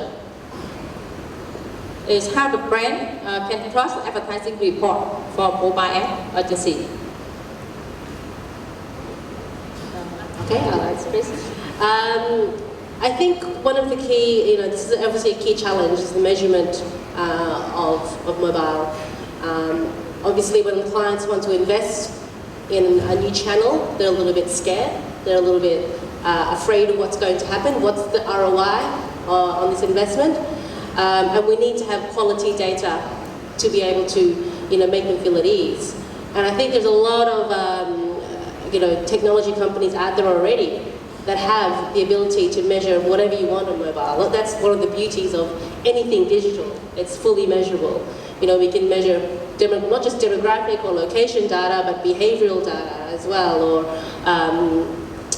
is how the brand can trust advertising report for mobile app agency. Okay, I'll express. I think one of the key, this is obviously a key challenge, is the measurement of mobile. Obviously, when clients want to invest in a new channel, they're a little bit scared. They're a little bit afraid of what's going to happen. What's the ROI on this investment? And we need to have quality data to be able to, make them feel at ease. And I think there's a lot of, technology companies out there already that have the ability to measure whatever you want on mobile. That's one of the beauties of anything digital. It's fully measurable. We can measure not just demographic or location data, but behavioral data as well,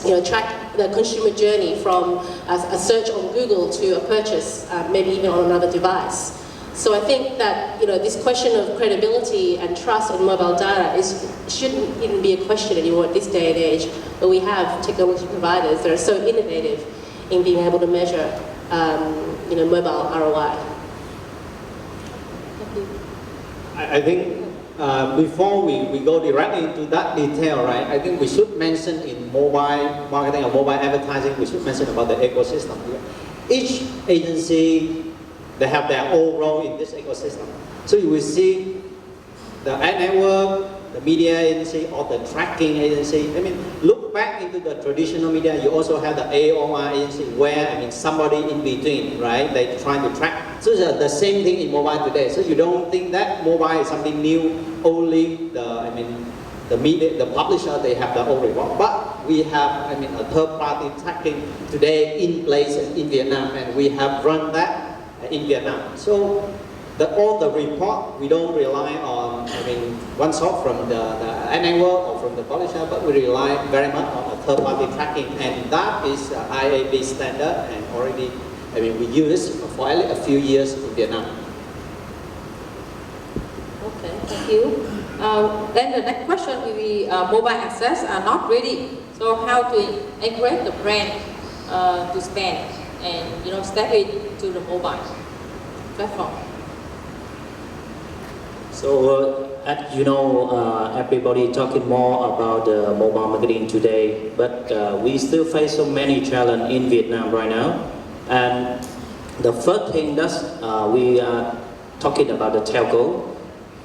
or track the consumer journey from a search on Google to a purchase, maybe even on another device. So I think that this question of credibility and trust in mobile data shouldn't even be a question anymore at this day and age, where we have technology providers that are so innovative in being able to measure mobile ROI. I think before we go directly into that detail, right, I think we should mention in mobile marketing or mobile advertising, we should mention about the ecosystem. Each agency, they have their own role in this ecosystem. So you will see the ad network, the media agency or the tracking agency. I mean, look back into the traditional media, you also have the AOR agency where, I mean, somebody in between, right? They trying to track. So it's the same thing in mobile today. So you don't think that mobile is something new, only the media, the publisher, they have their own report. But we have, a third-party tracking today in place in Vietnam, and we have run that in Vietnam. So all the report, we don't rely on, one source from the annual or from the publisher, but we rely very much on a third-party tracking, and that is IAB standard, and already, we use it for a few years in Vietnam. Okay, thank you. Then the next question will be mobile access are not ready. So how to encourage the brand to spend and step into the mobile platform? So as you know, everybody talking more about the mobile marketing today, but we still face so many challenges in Vietnam right now. And the first thing that we are talking about the telco.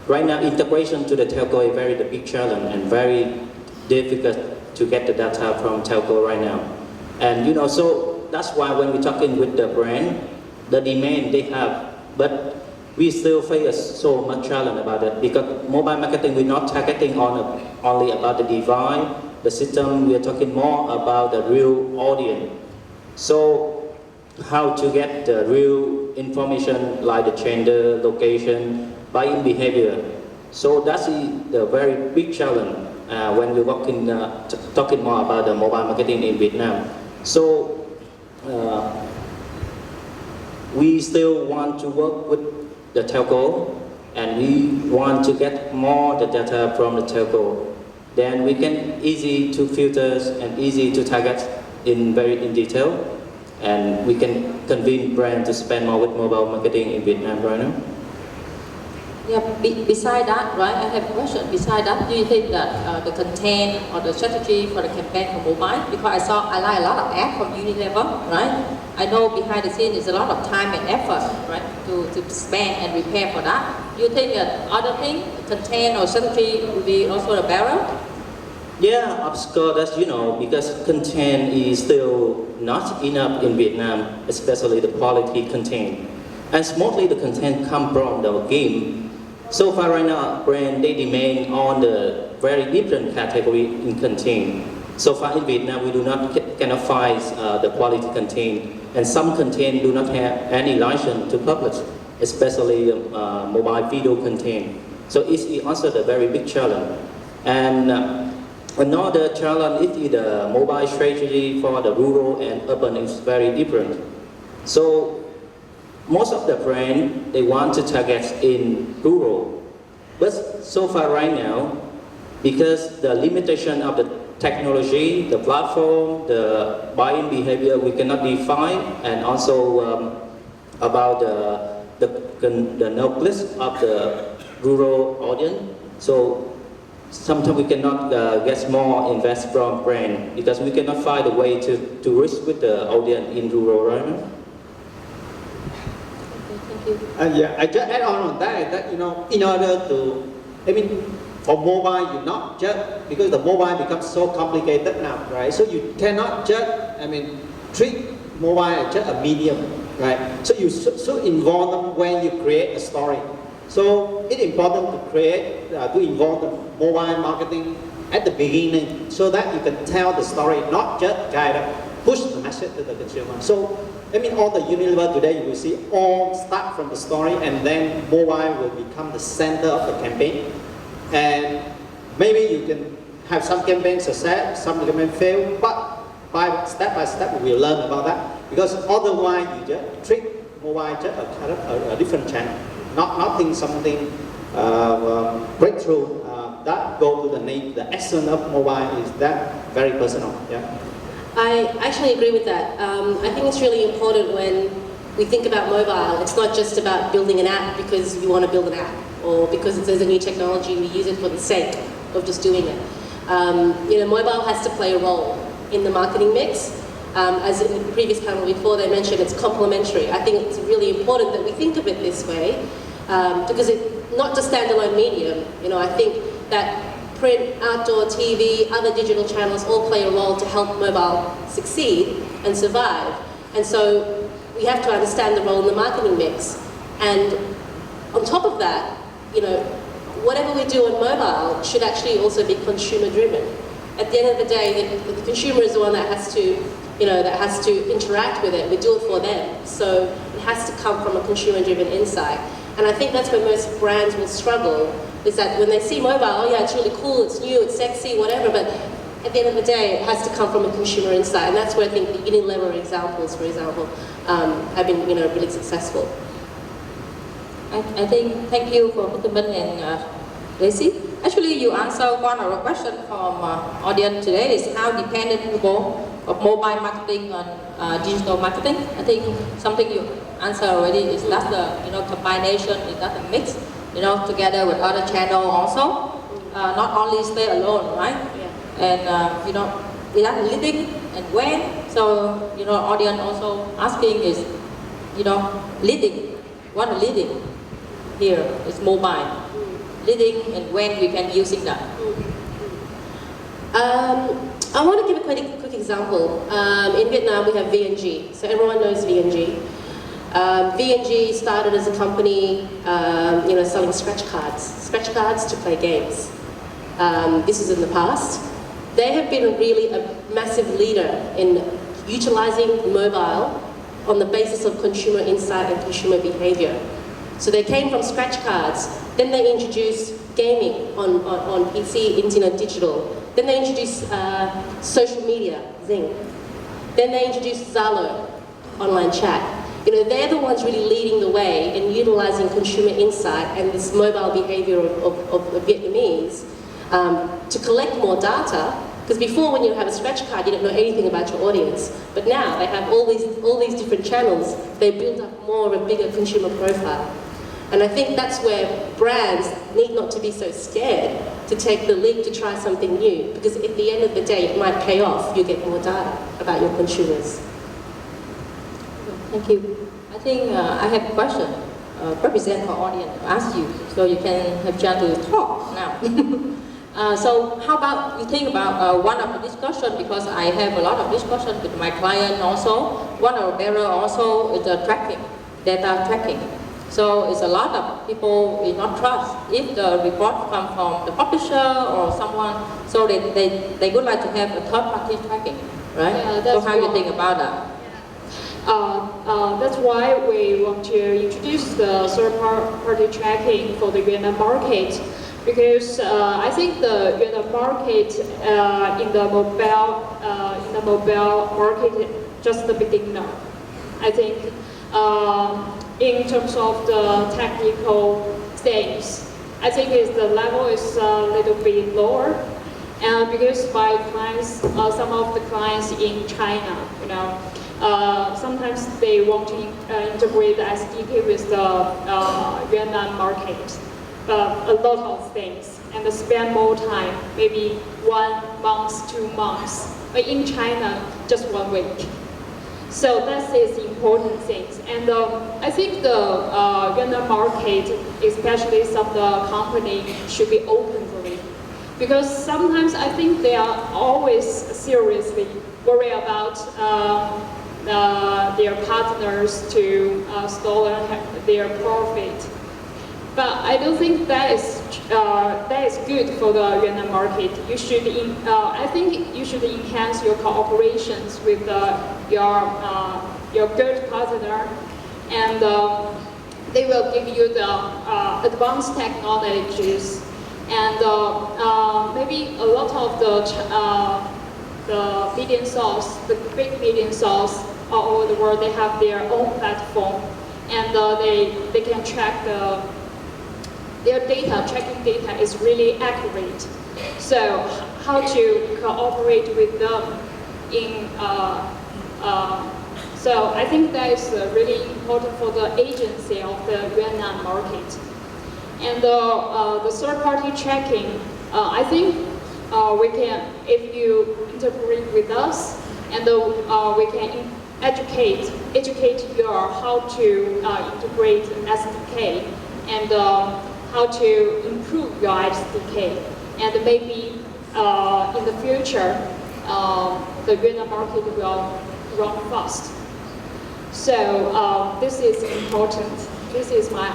Right now, integration to the telco is very the big challenge and very difficult to get the data from telco right now. And so that's why when we're talking with the brand, the demand they have, but we still face so much challenge about it because mobile marketing, we're not targeting on only about the device, the system, we are talking more about the real audience. So how to get the real information like the gender, location, buying behavior. So that's the very big challenge when we're talking more about the mobile marketing in Vietnam. So we still want to work with the telco, and we want to get more the data from the telco. Then we can easy to filter and easy to target in detail, and we can convince brand to spend more with mobile marketing in Vietnam right now. Yeah, beside that, right, I have a question. Beside that, do you think that the content or the strategy for the campaign for mobile, because I like a lot of ads from Unilever, right? I know behind the scenes there's a lot of time and effort, right, to spend and prepare for that. Do you think that other thing, content or strategy will be also a barrier? Yeah, of course, as you know, because content is still not enough in Vietnam, especially the quality content. And mostly the content come from the game. So far right now, brand, they demand on the very different category in content. So far in Vietnam, we do not cannot find the quality content, and some content do not have any license to publish, especially mobile video content. So it's also a very big challenge. And another challenge is the mobile strategy for the rural and urban is very different. So most of the brands, they want to target in rural. But so far right now, because the limitation of the technology, the platform, the buying behavior, we cannot define, and also about the nucleus of the rural audience. So sometimes we cannot get more invest from brand because we cannot find a way to reach with the audience in rural right now. Yeah, I just add on that, in order to, for mobile, you not just, because the mobile becomes so complicated now, right? So you cannot just, treat mobile as just a medium, right? So you should involve them when you create a story. So it's important to involve the mobile marketing at the beginning so that you can tell the story, not just push the message to the consumer. So, all the Unilever today, you will see all start from the story, and then mobile will become the center of the campaign. And maybe you can have some campaigns success, some campaigns fail, but step by step we will learn about that. Because otherwise you just treat mobile just a different channel, nothing something breakthrough that go to the essence of mobile is that very personal. Yeah. I actually agree with that. I think it's really important when we think about mobile, it's not just about building an app because you want to build an app or because there's a new technology, we use it for the sake of just doing it. Mobile has to play a role in the marketing mix. As in the previous panel before, they mentioned it's complementary. I think it's really important that we think of it this way because it's not just standalone medium. I think that print, outdoor, TV, other digital channels all play a role to help mobile succeed and survive. And so we have to understand the role in the marketing mix. And on top of that, you know, whatever we do on mobile should actually also be consumer driven. At the end of the day, the consumer is the one that has to, you know, that has to interact with it. We do it for them. So it has to come from a consumer driven insight. And I think that's where most brands will struggle, is that when they see mobile, oh yeah, it's really cool, it's new, it's sexy, whatever, but at the end of the day, it has to come from a consumer insight. And that's where I think the Unilever examples, for example, have been, you know, really successful. I think, thank you for Kutuman and Daisy. Actually, you answered one of the questions from audience today is how dependent of mobile marketing on digital marketing. I think something you answered already is that the, you know, combination, is that a mix, you know, together with other channels also, not only stay alone, right? Yeah. And you know, is that leading and when? So, you know, audience also asking is, you know, leading, what is leading here is mobile. Leading and when we can using that. I want to give a quick example. In Vietnam, we have VNG. So everyone knows VNG. VNG started as a company, you know, selling scratch cards to play games. This is in the past. They have been really a massive leader in utilizing mobile on the basis of consumer insight and consumer behavior. So they came from scratch cards, then they introduced gaming on PC, internet, digital. Then they introduced social media, Zing. Then they introduced Zalo, online chat. You know, they're the ones really leading the way in utilizing consumer insight and this mobile behavior of Vietnamese to collect more data. Because before, when you have a scratch card, you don't know anything about your audience. But now they have all these different channels. They build up more of a bigger consumer profile. And I think that's where brands need not to be so scared to take the leap to try something new. Because at the end of the day, it might pay off. You get more data about your consumers. Thank you. I think I have a question. Represent our audience, ask you, so you can have chance to talk now. So how about you think about one of the discussion, because I have a lot of discussion with my client also. One of the barrier also is the tracking, data tracking. So it's a lot of people will not trust if the report comes from the publisher or someone. So they would like to have a third-party tracking, right? Yeah, so how you think about that? That's why we want to introduce the third-party tracking for the Vietnam market, because I think the Vietnam market in the mobile market just the beginner. I think in terms of the technical things, I think the level is a little bit lower, and because my clients, some of the clients in China, you know. Sometimes they want to integrate the SDK with the Vietnam market, a lot of things, and spend more time, maybe 1 month, 2 months. But in China, just 1 week. So that is important things. And I think the Vietnam market, especially some of the company, should be open for it. Because sometimes I think they are always seriously worried about their partners to stole their profit. But I don't think that is good for the Vietnam market. You should, I think you should enhance your cooperations with your good partner, and they will give you the advanced technologies, and maybe a lot of the media source, the big media source all over the world, they have their own platform, and they can track their data. Tracking data is really accurate. So how to cooperate with them in so I think that is really important for the agency of the Vietnam market. And the third-party tracking, I think we can, if you integrate with us, and we can educate you how to integrate an SDK and how to improve your SDK. and maybe in the future, the Vietnam market will run fast. So this is important. This is my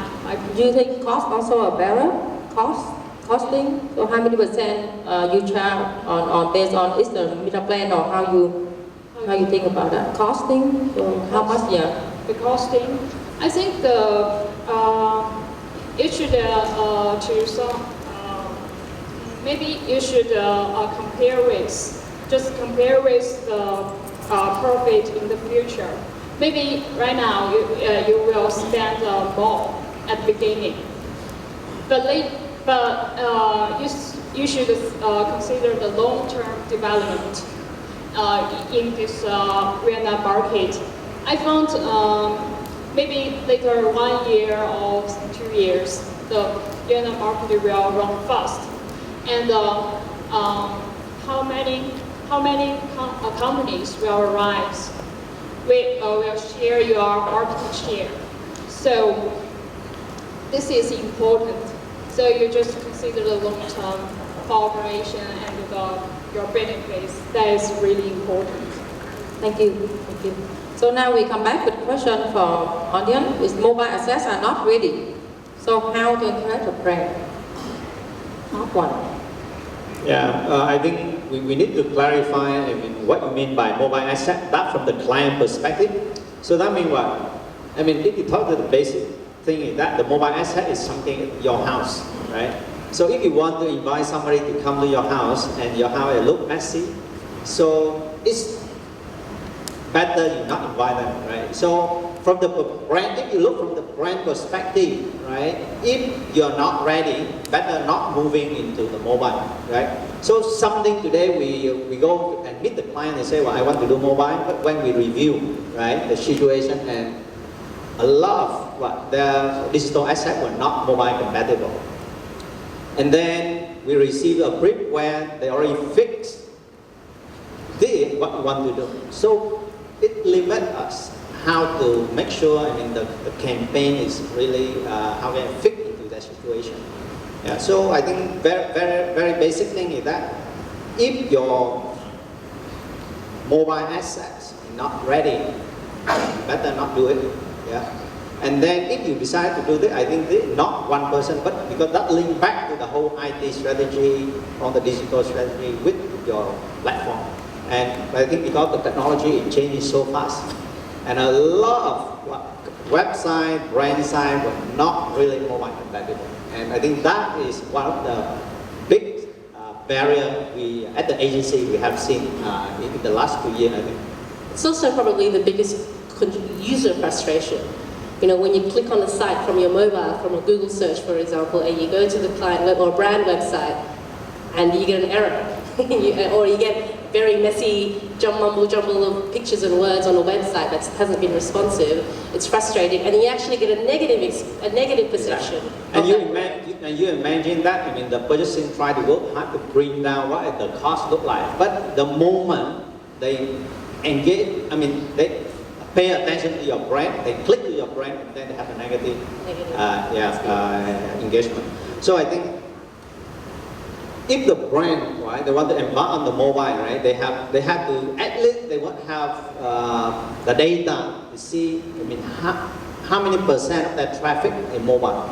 Do you think cost also a barrier? Costing? So how many percent you charge on based on is the meter plan or how you think about that? Costing? So how much? Yeah. The costing. I think it should to some maybe you should compare with the profit in the future. Maybe right now you will spend more at the beginning, but you should consider the long-term development in this Vietnam market. I found maybe later 1 year or 2 years, the Vietnam market will run fast. And how many companies will arise? Will share your market share. So this is important. So you just consider the long-term cooperation and your benefits. That is really important. Thank you. Thank you. So now we come back with a question from audience. Is mobile access are not ready. So how to encourage a brand? Not one. Yeah, I think we need to clarify what you mean by mobile asset, that from the client perspective. So that means what? I mean, if you talk to the basic thing is that the mobile asset is something at your house, right? So if you want to invite somebody to come to your house and your house look messy, so it's better you not invite them, right? So from the brand, if you look from the brand perspective, right? If you're not ready, better not moving into the mobile, right? So something today we go and meet the client and say, well, I want to do mobile, but when we review, right, the situation and a lot of their digital assets were not mobile compatible. And then we receive a brief where they already fixed what we want to do. So it limits us how to make sure, the campaign is really how can fit into that situation. Yeah, so I think very basic thing is that if your mobile assets are not ready, better not do it. Yeah. And then if you decide to do that, I think not one person, but because that links back to the whole IT strategy or the digital strategy with your platform. And I think because the technology it changes so fast, and a lot of website, brand site were not really mobile compatible. And I think that is one of the big barrier we at the agency we have seen in the last 2 years. I think it's also probably the biggest user frustration. You know, when you click on a site from your mobile, from a Google search, for example, and you go to the client web or brand website, and you get an error, or you get very messy mumble jumble of pictures and words on a website that hasn't been responsive. It's frustrating, and you actually get a negative perception. Exactly. And you imagine that, the purchasing try to work hard to bring down what the cost look like, but the moment they engage, they pay attention to your brand, they click to your brand, and then they have a negative engagement. So I think if the brand, right, they want to embark on the mobile, right, they have to at least they want to have the data to see, how many percent of that traffic is mobile,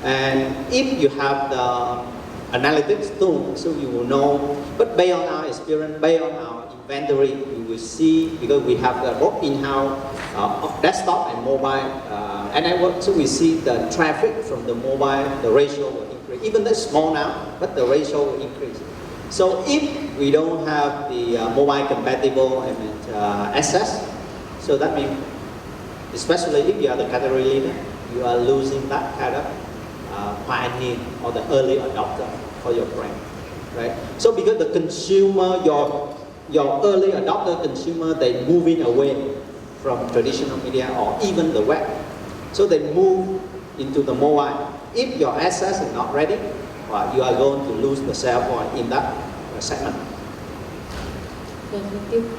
and if you have the analytics tool, so you will know. But based on our experience, based on our inventory, you will see, because we have the both in-house desktop and mobile network, so we see the traffic from the mobile, the ratio will increase. Even though it's small now, but the ratio will increase. So if we don't have the mobile compatible access, so that means, especially if you are the category leader, you are losing that kind of pioneer or the early adopter for your brand, right? So because the consumer, your early adopter consumer, they moving away from traditional media or even the web. So they move into the mobile. If your access is not ready, you are going to lose the sale point in that segment. Thank you.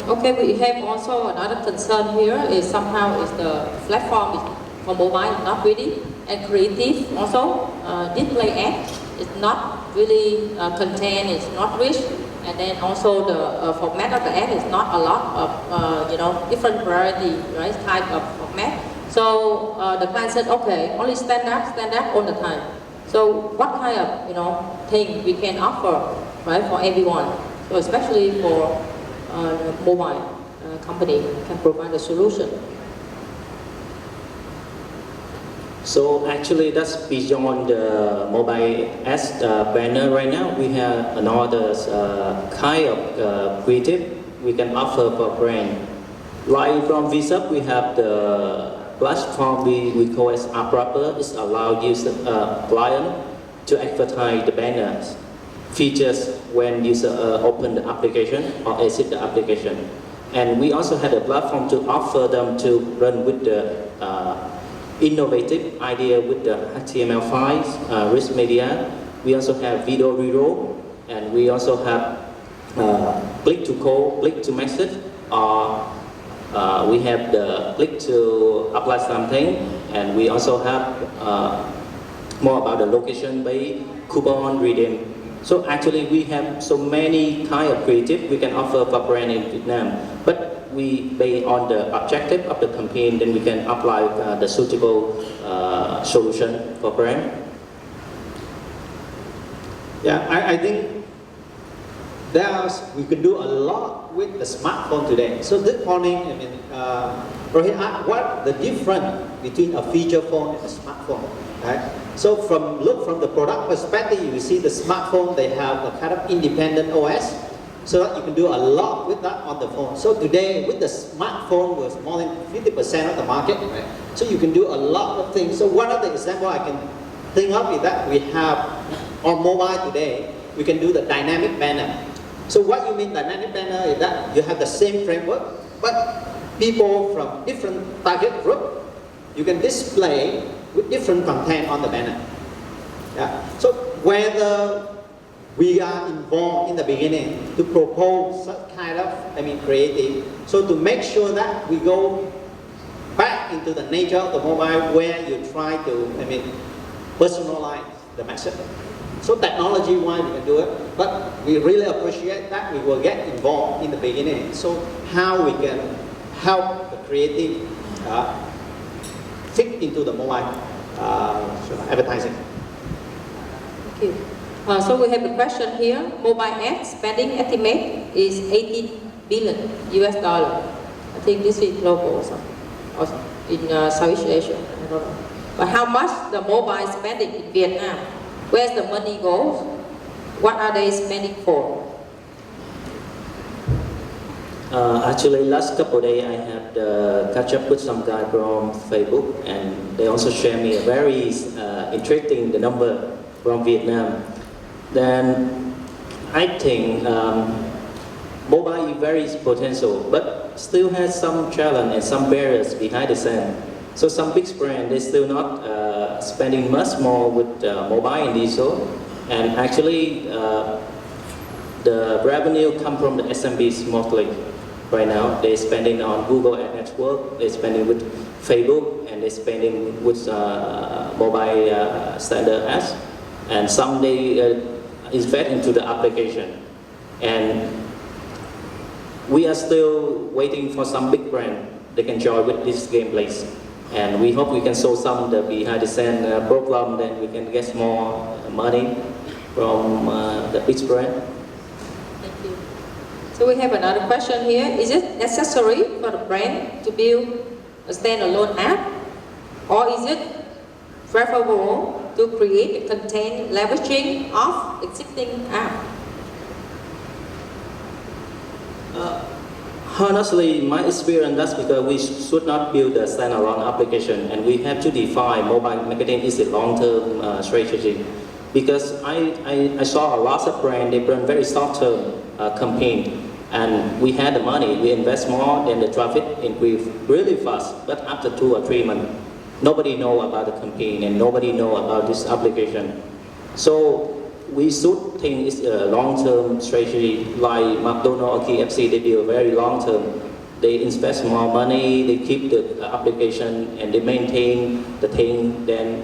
Okay, we have also another concern here is somehow is the platform for mobile not ready and creative also display ads. it's not really content, it's not rich, and then also the format of the ad is not a lot of different variety, right, type of format. So the client said, okay, only standard all the time. So what kind of thing we can offer, right, for everyone? So especially for mobile company can provide a solution. So actually that's beyond the mobile ads banner right now. We have another kind of creative we can offer for brand. Like from VSUP, we have the platform we call as App Wrapper. It allows user client to advertise the banners features when user open the application or exit the application. And we also had a platform to offer them to run with the innovative idea with the HTML5, rich media. We also have video reroll, and we also have click to call, click to message, or we have the click to apply something, and we also have more about the location-based coupon redeem. So actually we have so many kind of creative we can offer for brand in Vietnam, but we based on the objective of the campaign, then we can apply the suitable solution for brand. Yeah, I think we can do a lot with the smartphone today. So this morning, I mean, Rohit asked what the difference between a feature phone and a smartphone, right? So look from the product perspective, you see the smartphone, they have a kind of independent OS, so that you can do a lot with that on the phone. So today, with the smartphone, was more than 50% of the market, right? So you can do a lot of things. So one of the examples I can think of is that we have on mobile today, we can do the dynamic banner. So what you mean dynamic banner is that you have the same framework, but people from different target group, you can display with different content on the banner. Yeah. So whether we are involved in the beginning to propose such kind of, creative, so to make sure that we go back into the nature of the mobile where you try to, personalize the message. So technology-wise, we can do it, but we really appreciate that we will get involved in the beginning. So how we can help the creative fit into the mobile advertising. Thank you. So we have a question here. Mobile ad spending estimate is 18 billion US dollar. I think this is global also, in Southeast Asia. I don't know. But how much the mobile spending in Vietnam? Where's the money goes? What are they spending for? Actually, last couple of days I had catch up with some guy from Facebook, and they also share me a very interesting number from Vietnam. Then I think mobile is very potential, but still has some challenge and some barriers behind the scene. So some big brands, they still not spending much more with mobile and digital, and actually the revenue come from the SMBs mostly. Right now, they're spending on Google Ad Network, they're spending with Facebook, and they're spending with mobile standard ads, and some they invest into the application. And we are still waiting for some big brand they can join with this gameplays. And we hope we can solve some the behind the scene problem, then we can get more money from the big brand. Thank you. So we have another question here. Is it necessary for the brand to build a standalone app, or is it preferable to create a content leveraging of existing app? Honestly, my experience, that's because we should not build a standalone application, and we have to define mobile marketing is a long-term strategy. Because I saw a lot of brands, they run very short-term campaign, and we had the money, we invest more, then the traffic increased really fast. But after 2 or 3 months, nobody know about the campaign and nobody know about this application. So we should think it's a long-term strategy, like McDonald's or KFC, they build very long-term. They invest more money, they keep the application and they maintain the thing, then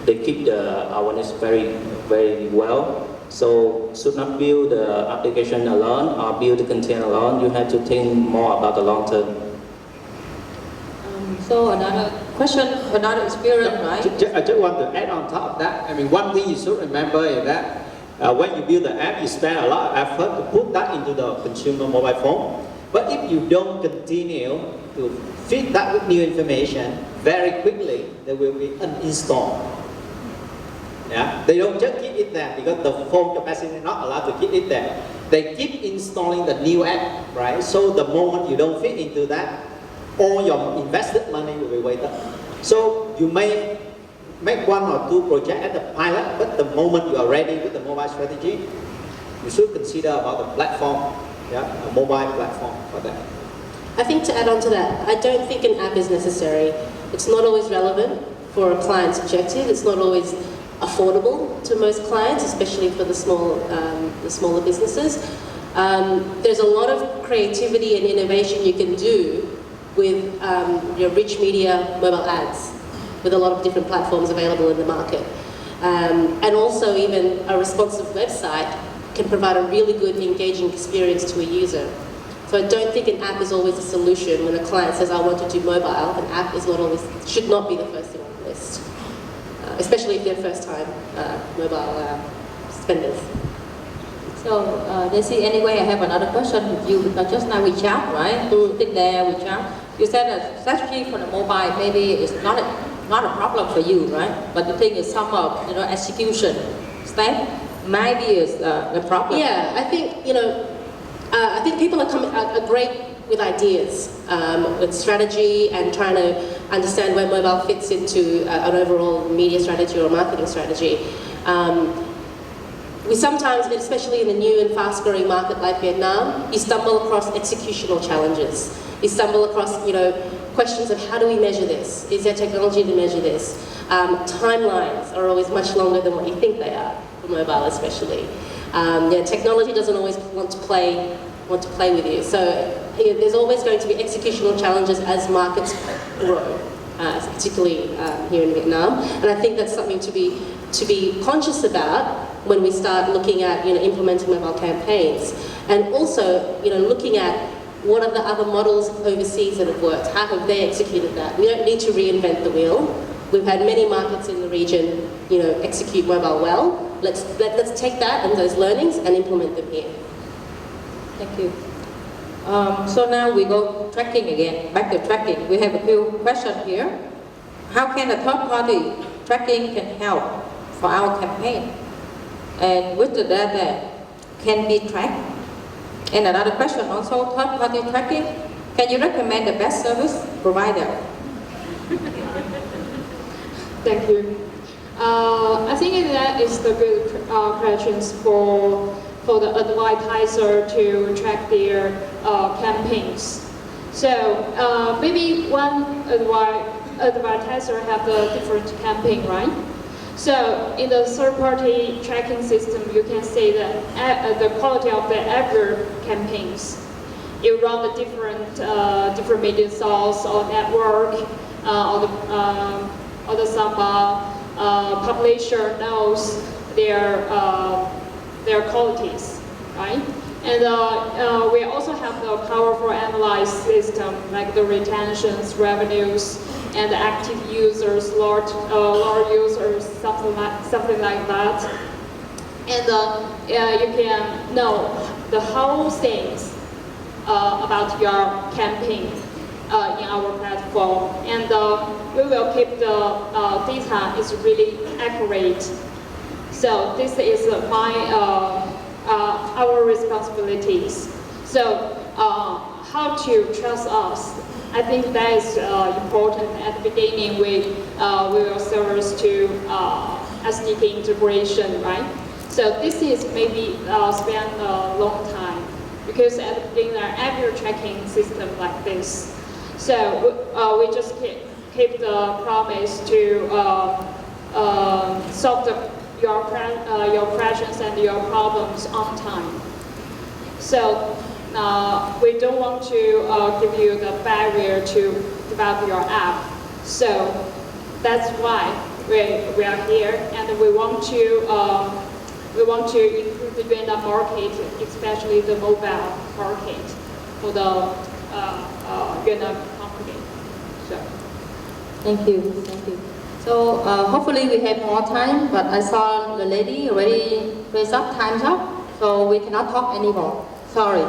they keep the awareness very well. So should not build the application alone or build the content alone. You have to think more about the long term. So another question, another experience, right? I just want to add on top of that. I mean, one thing you should remember is that when you build the app, you spend a lot of effort to put that into the consumer mobile phone. But if you don't continue to feed that with new information, very quickly they will be uninstalled. Yeah? They don't just keep it there because the phone capacity is not allowed to keep it there. They keep installing the new app, right? So the moment you don't fit into that, all your invested money will be wasted. So you may make one or two projects at the pilot, but the moment you are ready with the mobile strategy, you should consider about the platform, a mobile platform for that. I think to add on to that, I don't think an app is necessary. It's not always relevant for a client's objective. It's not always affordable to most clients, especially for the smaller businesses. There's a lot of creativity and innovation you can do with your rich media mobile ads, with a lot of different platforms available in the market. And also even a responsive website can provide a really good engaging experience to a user. So I don't think an app is always a solution. When a client says, I want to do mobile, an app is not always, should not be the first thing on the list, especially if they're first-time mobile spenders. So, Daisy, anyway, I have another question with you, because just now we chat, right? Sitting there, we chat. You said that strategy for the mobile maybe is not a problem for you, right? But the thing is some of, execution step maybe is the problem. Yeah, I think, I think people are great with ideas, with strategy and trying to understand where mobile fits into an overall media strategy or marketing strategy. We sometimes, especially in a new and fast-growing market like Vietnam, you stumble across executional challenges. You stumble across, questions of how do we measure this? Is there technology to measure this? Timelines are always much longer than what you think they are, for mobile especially. Technology doesn't always want to play with you. So there's always going to be executional challenges as markets grow, particularly here in Vietnam. And I think that's something to be conscious about when we start looking at implementing mobile campaigns, and also looking at what are the other models overseas that have worked. How have they executed that? We don't need to reinvent the wheel. We've had many markets in the region, execute mobile well. Let's take that and those learnings and implement them here. Thank you. So now we go tracking again. Back to tracking. We have a few questions here. How can a third-party tracking can help for our campaign? And with the data can be tracked. And another question also, third-party tracking. Can you recommend the best service provider? Thank you. I think that is the good questions for the advertiser to track their campaigns. So maybe one advertiser have a different campaign, right? So in the third-party tracking system, you can see the quality of the average campaigns. You run the different media source or network, or some publisher knows their qualities, right? And we also have the powerful analyze system like the retentions, revenues, and active users, large users, something like that. And you can know the whole things about your campaign in our platform, and we will keep the data is really accurate. So this is our responsibilities. So how to trust us? I think that is important. At the beginning, we will serve us to SDK integration, right? So this is maybe spend a long time, because at the beginning, every tracking system like this. So we just keep the promise to solve your questions and your problems on time. So we don't want to give you the barrier to develop your app. So that's why we are here, and we want to improve the Vietnam market, especially the mobile market for the Vietnam company. So. Thank you. So hopefully we have more time, but I saw the lady already raised up, time's up, so we cannot talk anymore. Sorry.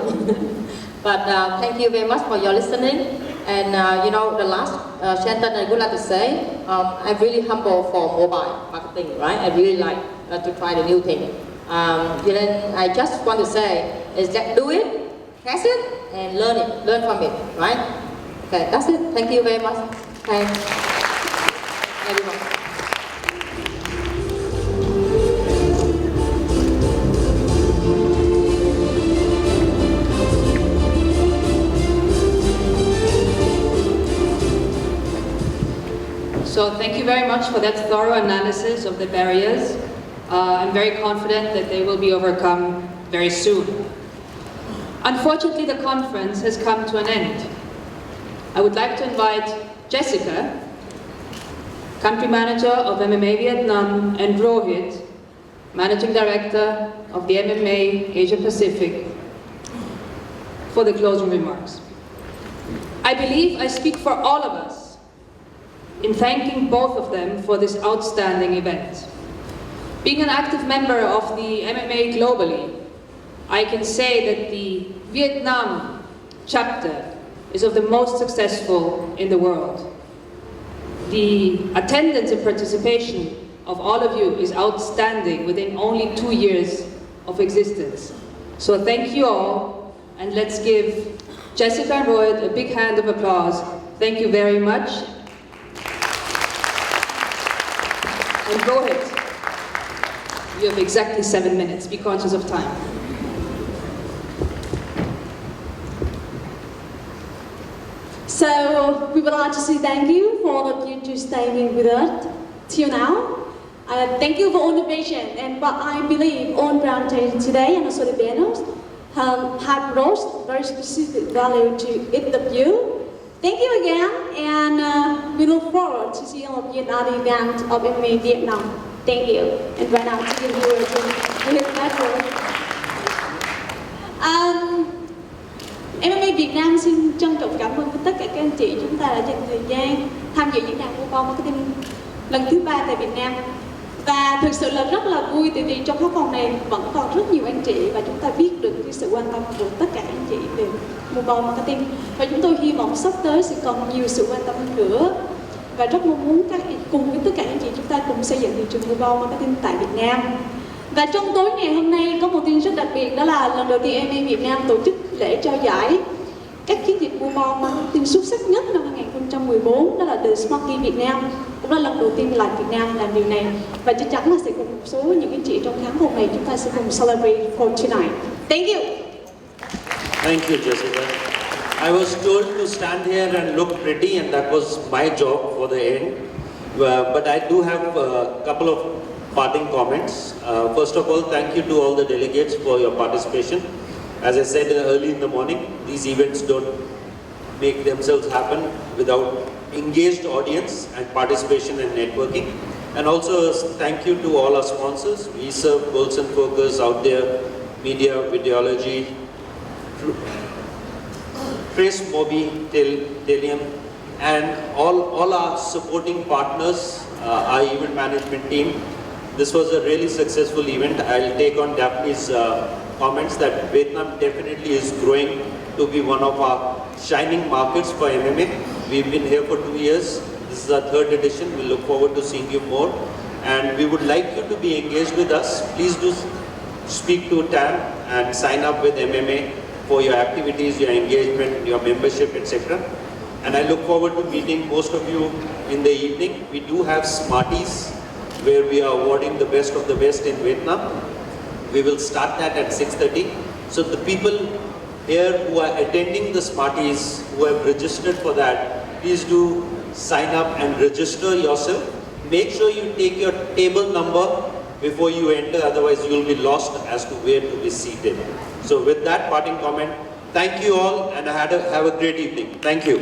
But thank you very much for your listening. And the last sentence I would like to say, I'm really humble for mobile marketing, right? I really like to try the new thing. Then I just want to say is that do it, test it, and learn from it, right? Okay, that's it. Thank you very much. Thanks, everyone. So thank you very much for that thorough analysis of the barriers. I'm very confident that they will be overcome very soon. Unfortunately, the conference has come to an end. I would like to invite Jessica, Country Manager of MMA Vietnam, and Rohit, Managing Director of the MMA Asia Pacific, for the closing remarks. I believe I speak for all of us in thanking both of them for this outstanding event. Being an active member of the MMA globally, I can say that the Vietnam chapter is of the most successful in the world. The attendance and participation of all of you is outstanding within only 2 years of existence. So thank you all, and let's give Jessica and Rohit a big hand of applause. Thank you very much. And Rohit, you have exactly 7 minutes. Be conscious of time. So we would like to say thank you for all of you to staying with us till now. Thank you for all the patience, and but I believe all presentation today and also the panels have brought very specific value to each of you. Thank you again, and we look forward to seeing all of you at the event of MMA Vietnam. Thank you, and right now to give you a MMA Việt Nam xin trân trọng cảm ơn tất cả các anh chị chúng ta đã dành thời gian tham dự diễn đàn Mobile Marketing lần thứ 3 tại Việt Nam. Và thực sự là rất là vui tại vì trong khán phòng này vẫn còn rất nhiều anh chị và chúng ta biết được cái sự quan tâm của tất cả anh chị về Mobile Marketing. Và chúng tôi hy vọng sắp tới sẽ còn nhiều sự quan tâm hơn nữa. Và rất mong muốn cùng với tất cả anh chị chúng ta cùng xây dựng thị trường Mobile Marketing tại Việt Nam. Và trong tối ngày hôm nay có một tin rất đặc biệt, đó là lần đầu tiên MMA Việt Nam tổ chức lễ trao giải các chiến dịch Mobile Marketing xuất sắc nhất năm 2014, đó là The Smarty Việt Nam. Cũng là lần đầu tiên lại Việt Nam làm điều này, và chắc chắn là sẽ cùng một số những anh chị trong khán phòng này chúng ta sẽ cùng celebrate for tonight. Thank you. Thank you, Jessica. I was told to stand here and look pretty, and that was my job for the end. But I do have a couple of parting comments. First of all, thank you to all the delegates for your participation. As I said early in the morning, these events don't make themselves happen without engaged audience and participation and networking. And also thank you to all our sponsors. We serve Bolson Focus, Out There, Media, Videology, Trace Mobi, Telium, and all our supporting partners, our event management team. This was a really successful event. I'll take on Daphne's comments that Vietnam definitely is growing to be one of our shining markets for MMA. We've been here for 2 years. This is our 3rd edition. We look forward to seeing you more. And we would like you to be engaged with us. Please do speak to TAM and sign up with MMA for your activities, your engagement, your membership, etc. And I look forward to meeting most of you in the evening. We do have Smarties, where we are awarding the best of the best in Vietnam. We will start that at 6:30. So the people here who are attending the Smarties, who have registered for that, please do sign up and register yourself. Make sure you take your table number before you enter, otherwise you will be lost as to where to be seated. So with that parting comment, thank you all, and have a great evening. Thank you.